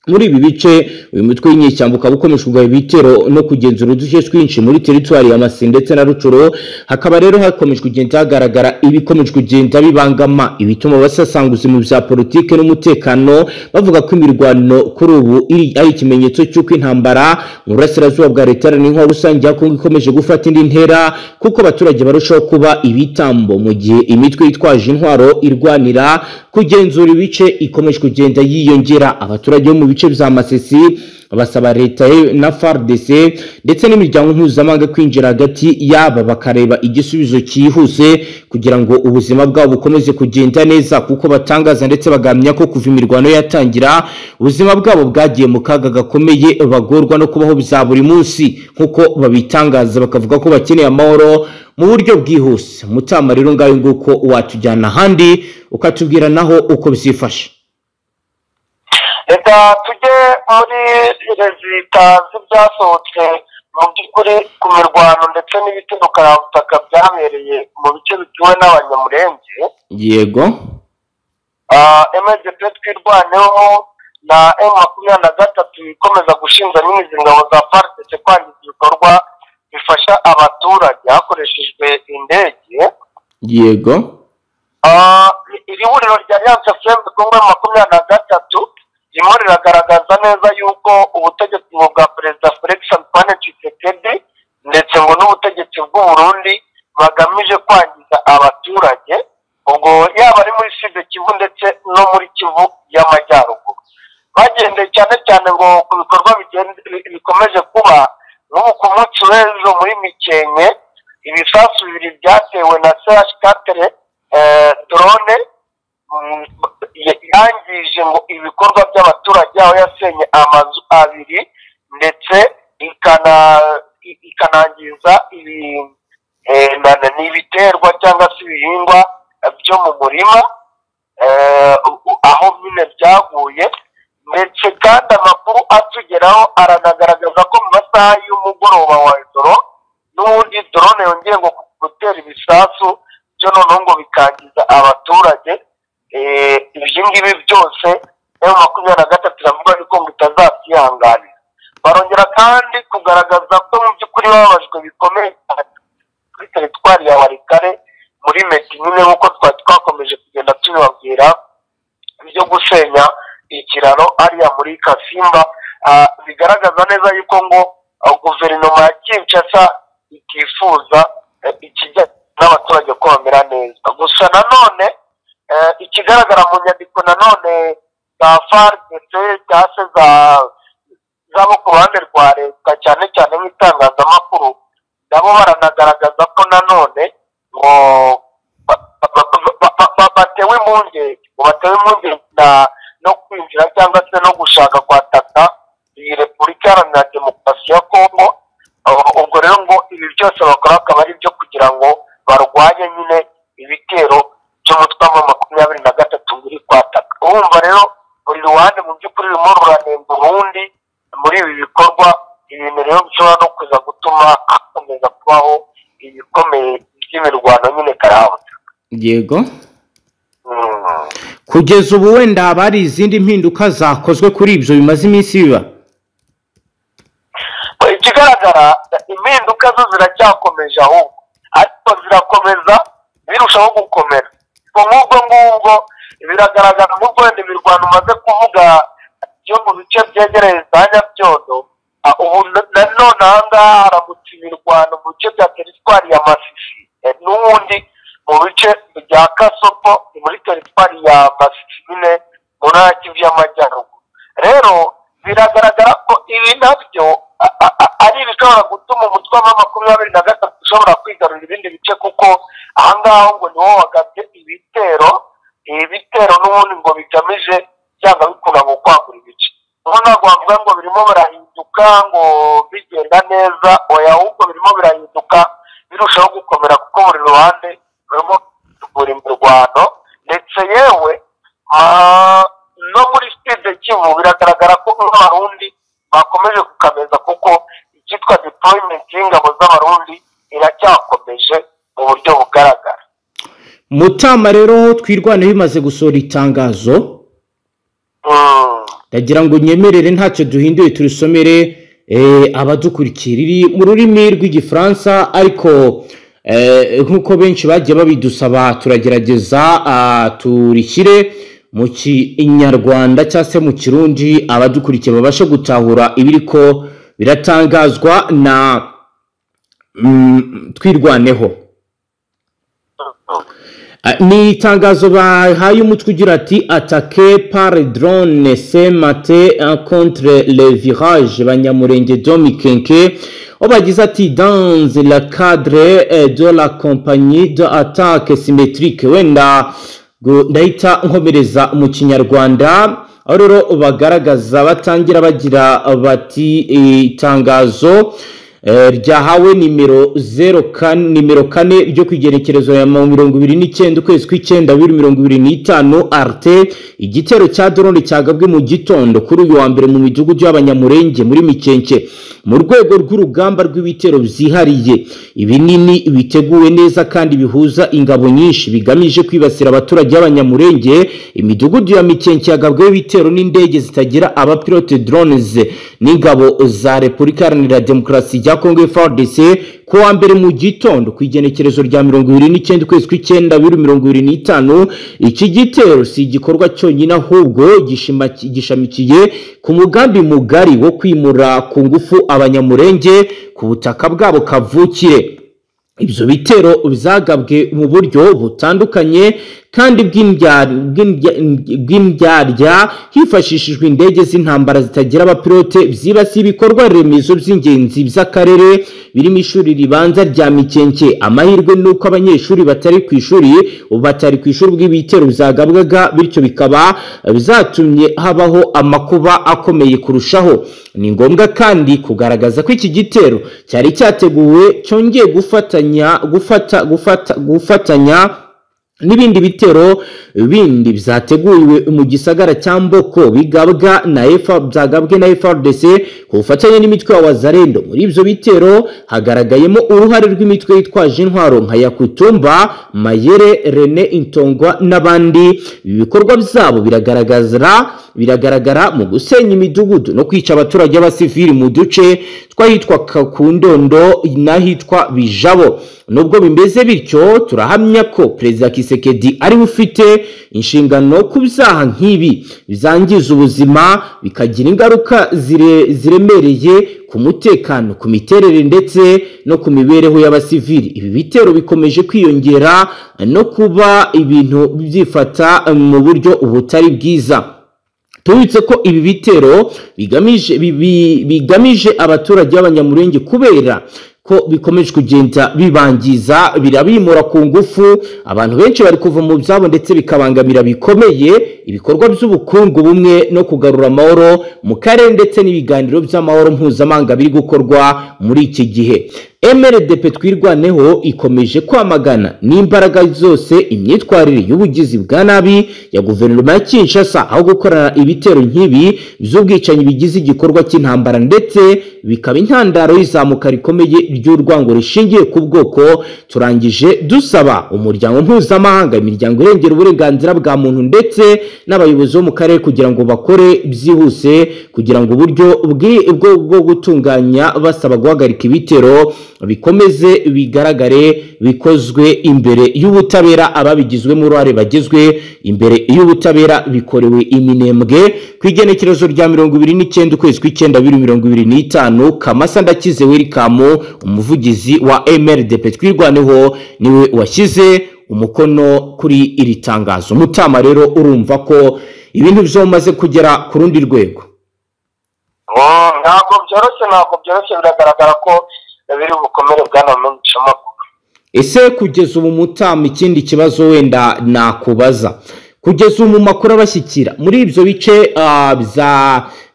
[SPEAKER 3] muri ibi bice. Uyu mutwe w'inyeshyamba ukaba ukomeje kugaba ibitero no kugenzura uduce twinshi muri teritwari ya Masisi ndetse na Rucuro. Hakaba rero hakomeje kugenda hagaragara ibikomeje kugenda bibangama ibituma basasanguza mu bya politike n'umutekano, bavuga ko imirwano kuri ubu ari ikimenyetso cy'uko intambara mu burasirazuba bwa leta n'inko rusange ya Kongo ikomeje gufata indi ntera, kuko abaturage barushaho kuba ibitambo mu gihe imitwe yitwaje intwaro irwanira kugenzura ibice ikomeje kugenda yiyongera. Abaturage bo mu bice bya Masisi basaba leta na FARDC ndetse n'imiryango mpuzamahanga kwinjira hagati yaba bakareba igisubizo cyihuse kugira ngo ubuzima bwabo bukomeze kugenda neza, kuko batangaza ndetse bagamya ko kuva imirwano yatangira ubuzima bwabo bwagiye mu kaga gakomeye, bagorwa no kubaho bya buri munsi nkuko babitangaza, bakavuga ko bakeneye amahoro mu buryo bwihuse. Mutama rero ngayo nguko watujyana handi ukatubwira naho uko byifashe.
[SPEAKER 2] Reka tujye muri rezita z'ibyasohotse mu by'ukuri ku mirwano ndetse n'ibitandukanyabutaka byabereye mu bice bituwe n'abanyamurenge.
[SPEAKER 3] Yego.
[SPEAKER 2] MGP twirwaneho na M23 ikomeza gushinja nyine izi ngabo za FARDC kwangiza ibikorwa bifasha abaturage hakoreshejwe indege.
[SPEAKER 3] Yego.
[SPEAKER 2] Iri huriro rya Alliance Fleuve Congo 23 ririmo riragaragaza neza yuko ubutegetsi bwa Perezida Felix Antoine Tshisekedi ndetse ngo n'ubutegetsi bw'u Burundi bagamije kwangiza abaturage, ubwo yaba ari muri Sud Kivu ndetse no muri Kivu y'Amajyaruguru. Bagendeye cyane cyane ngo ku bikorwa bikomeje kuba n'ubu ku munsi w'ejo muri Mikenke ibisasu bibiri byatewe na CH4 drone yangije ngo ibikorwa by'abaturage, aho yasenye amazu abiri ndetse ikanangiza n'ibiterwa cyangwa se ibihingwa byo mu murima aho nyine byaguye. Ndetse kandi amakuru atugeraho aranagaragaza ko mu masaha y'umugoroba wa ijoro n'ubundi drone yongeye ngo gutera ibisasu byo noneho ngo bikangiza abaturage. Ibyo ngibi byose M23 iravuga ko ngo itazabyihanganira. Barongera kandi kugaragaza ko mu by'ukuri bababajwe bikomeye kuri teritwari ya Walikale muri Meti nyine nk'uko twakomeje kugenda tubibabwira byo gusenya ikiraro ariya muri Kasimba. Bigaragaza neza yuko ngo guverinoma ya Kinshasa itifuza ikijya n'abaturage ko bamera neza. Gusa nanone ikigaragara mu nyandiko nanone za FARDC cyangwa se zabo ku ruhande rwa leta cyane cyane nk'itangazamakuru nabo baranagaragaza ko nanone batewe impungenge no kwinjira cyangwa se no gushaka kwataka iyi Repubulika Iharanira Demokarasi ya Kongo. Ubwo rero ngo ibi byose bakora akaba ari byo kugira ngo barwanye nyine ibitero by'umutwe wa M23 uri kwataka. Urumva rero buri ruhande mu by'ukuri rurimo ruranenga urundi muri ibi bikorwa. Ibintu rero bishobora no kuza gutuma hakomeza kubaho ibikomeye by'imirwano nyine karahava.
[SPEAKER 3] Yego. Kugeza ubu wenda haba hari izindi mpinduka zakozwe kuri ibyo bimaze iminsi biba?
[SPEAKER 2] Ikigaragara impinduka zo ziracyakomeje ahubwo ariko zirakomeza birushaho gukomera. Ngubwo biragaragara nk'ubwo wenda imirwano umaze kuvuga yo mu bice byegereye za Nyabyondo. Ubu nanone aha ngaha haramutse imirwano mu bice bya teritwari ya Masisi n'ubundi mu bice bya Kasopo ni muri teritwari ya Masisi nyine mu ntara ya Kivu y'Amajyaruguru. Rero biragaragara ko ibi nabyo ari ibishobora gutuma umutwe wa M23 ushobora kwigarurira ibindi bice, kuko aha ngaha ngo niho wagabye ibitero n'ubundi ngo bigamije cyangwa bikunda ngo kwagura ibice. Ntabwo bavuga ngo birimo birahinduka ngo bigenda neza, oya ahubwo birimo birahinduka birushaho gukomera kuko buri ruhande rurimo kugura imirwano. Ndetse yewe no muri Sud Kivu biragaragara ko n'abarundi bakomeje gukameza kuko icyitwa deployment y'ingabo z'abarundi iracyakomeje mu buryo bugaragara.
[SPEAKER 3] Mutama rero twirwane bimaze gusohora itangazo. Ndagira ngo nyemerere ntacyo duhinduye turisomere abadukurikiye riri mu rurimi rw'igifaransa, ariko nk'uko benshi bagiye babidusaba turagerageza turishyire mu kinyarwanda cyangwa se mu kirundi abadukurikiye babasha gutahura ibiriko biratangazwa na twirwaneho. Ni itangazo bahaye umutwe ugira ati attaqué par drone ce matin contre le virage Banyamurenge Domikenke. Bagize ati dans le cadre de la compagnie d'attaque symétrique. Wenda ndahita nkomereza mu kinyarwanda aho rero bagaragaza batangira bagira bati itangazo ryahawe nimero 4 ryo kwigerekerezo ya 29 ukwezi kw'icyenda 2025 arte igitero cya drone cyagabwe mu gitondo kuri uyu wa mbere mu midugudu y'Abanyamurenge muri Mikenke mu rwego rw'urugamba rw'ibitero byihariye ibinini biteguwe neza kandi bihuza ingabo nyinshi bigamije kwibasira abaturage b'Abanyamurenge. Imidugudu ya Mikenke yagabwe ibitero n'indege zitagira abapilote drones n'ingabo za Repubulika Iharanira Demokarasi ya Kongo FARDC ku wa mbere mu gitondo ku igenekerezo rya 29 ukwezi kw'icyenda 2025. Iki gitero si igikorwa cyonyine ahubwo gishamikiye ku mugambi mugari wo kwimura ku ngufu Abanyamurenge ku butaka bwabo kavukire. Ibyo bitero bizagabwe mu buryo butandukanye kandi bw'indyarya hifashishijwe indege z'intambara zitagira abapilote byibasiye ibikorwa remezo by'ingenzi by'akarere birimo ishuri ribanza rya Mikenke. Amahirwe nuko abanyeshuri batari ku ishuri bw'ibitero byagabwaga, bityo bikaba bizatumye habaho amakuba akomeye kurushaho. Ni ngombwa kandi kugaragaza ko iki gitero cyari cyateguwe cyongeye gufatanya n'ibindi bitero bindi byateguwe mu gisagara cya Mboko byagabwe na FARDC ku bufatanye n'imitwe ya Wazalendo. Muri ibyo bitero hagaragayemo uruhare rw'imitwe yitwaje intwaro nka Yakutumba, Mayere, Rene Intongwa n'abandi. Ibi bikorwa byabo biragaragara mu gusenya imidugudu no kwica abaturage b'abasivili mu duce twahitwa Kundondo n'ahitwa Bijabo. Nubwo bimeze bityo, turahamya ko Perezida Kisekedi ari ufite inshingano ku byaha nk'ibi bizangiza ubuzima bikagira ingaruka ziremereye ku mutekano, ku miterere ndetse no ku mibereho y'abasivili. Ibi bitero bikomeje kwiyongera no kuba ibintu byifata mu buryo butari bwiza. Tubitse ko ibi bitero bigamije abaturage b'Abanyamulenge kubera ko bikomeje kugenda bibangiza, birabimura ku ngufu. Abantu benshi bari kuva mu byabo ndetse bikabangamira bikomeye ibikorwa by'ubukungu bumwe no kugarura amahoro mu karere ndetse n'ibiganiro by'amahoro mpuzamahanga biri gukorwa muri iki gihe. MRDP twirwaneho ikomeje kwamagana n'imbaraga zose imyitwarire y'ubugizi bwa nabi ya guverinoma ya Kinshasa, aho gukorana ibitero nk'ibi by'ubwicanyi bigize igikorwa cy'intambara ndetse bikaba intandaro y'izamuka rikomeye ry'urwango rishingiye ku bwoko. Turangije dusaba umuryango mpuzamahanga, imiryango irengera uburenganzira bwa muntu ndetse n'abayobozi bo mu karere kugira ngo bakore byihuse kugira ngo uburyo bwo gutunganya basaba guhagarika ibitero bikomeze bigaragare bikozwe imbere y'ubutabera, ababigizwemo uruhare bagizwe imbere y'ubutabera. Bikorewe Iminembwe ku igenekerezo rya 29 ukwezi kw'icyenda 2025. Kamasa Ndakize Welcome, umuvugizi wa MRDP twirwaneho, niwe washyize umukono kuri iri tangazo. Mutama rero urumva ko ibintu byomaze kugera ku rundi rwego.
[SPEAKER 2] Ntabwo byoroshye biragaragara ko biri bukomere bwanamenyesha makuru.
[SPEAKER 3] Ese kugeza ubu Mutama, ikindi kibazo wenda nakubaza, kugeza ubu mu makuru abashyikira muri ibyo bice bya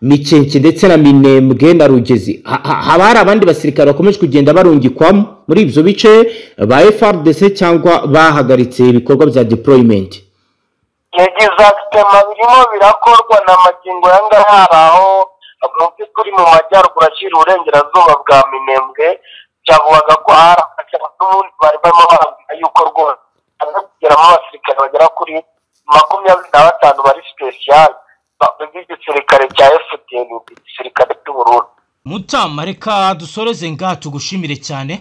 [SPEAKER 3] Mikenke ndetse na Minembwe na Rugezi, haba hari abandi basirikare bakomeje kugenda barungikwamo muri ibyo bice ba FARDC cyangwa bahagaritse ibikorwa bya deployment?
[SPEAKER 2] Exactement, birimo birakorwa na magingo yangaraho mu by'ukuri mu majyaruguru ashyira uburengerazuba bwa Minembwe. Cyavugaga ko hari n'ubundi bari barimo bavuga yuko rwose kugeramo abasirikare bagera kuri 25 bari special b'igisirikare cya FDN, igisirikare cy'Uburundi.
[SPEAKER 1] Mutama, reka dusoreze ngaha tugushimire cyane.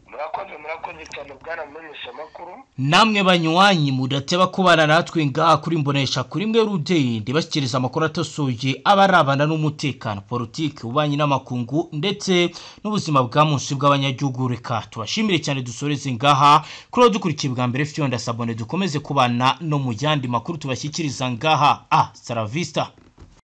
[SPEAKER 2] Murakoze cyane bwana mumenyesha makuru.
[SPEAKER 1] Namwe banywanyi mudateba kubana natwe ngaha kuri Mbonesha kuri mwe Rudende bashyikiriza amakuru atosoye abarabana n'umutekano, politiki, ububanyi n'amakungu ndetse n'ubuzima bwa munsi bw'abanyagihugu. Reka tubashimire cyane, dusoreze ngaha kuri dukurikiye bwa mbere Fionda Sabone, dukomeze kubana no mu yandi makuru tubashyikiriza ngaha. Saravista.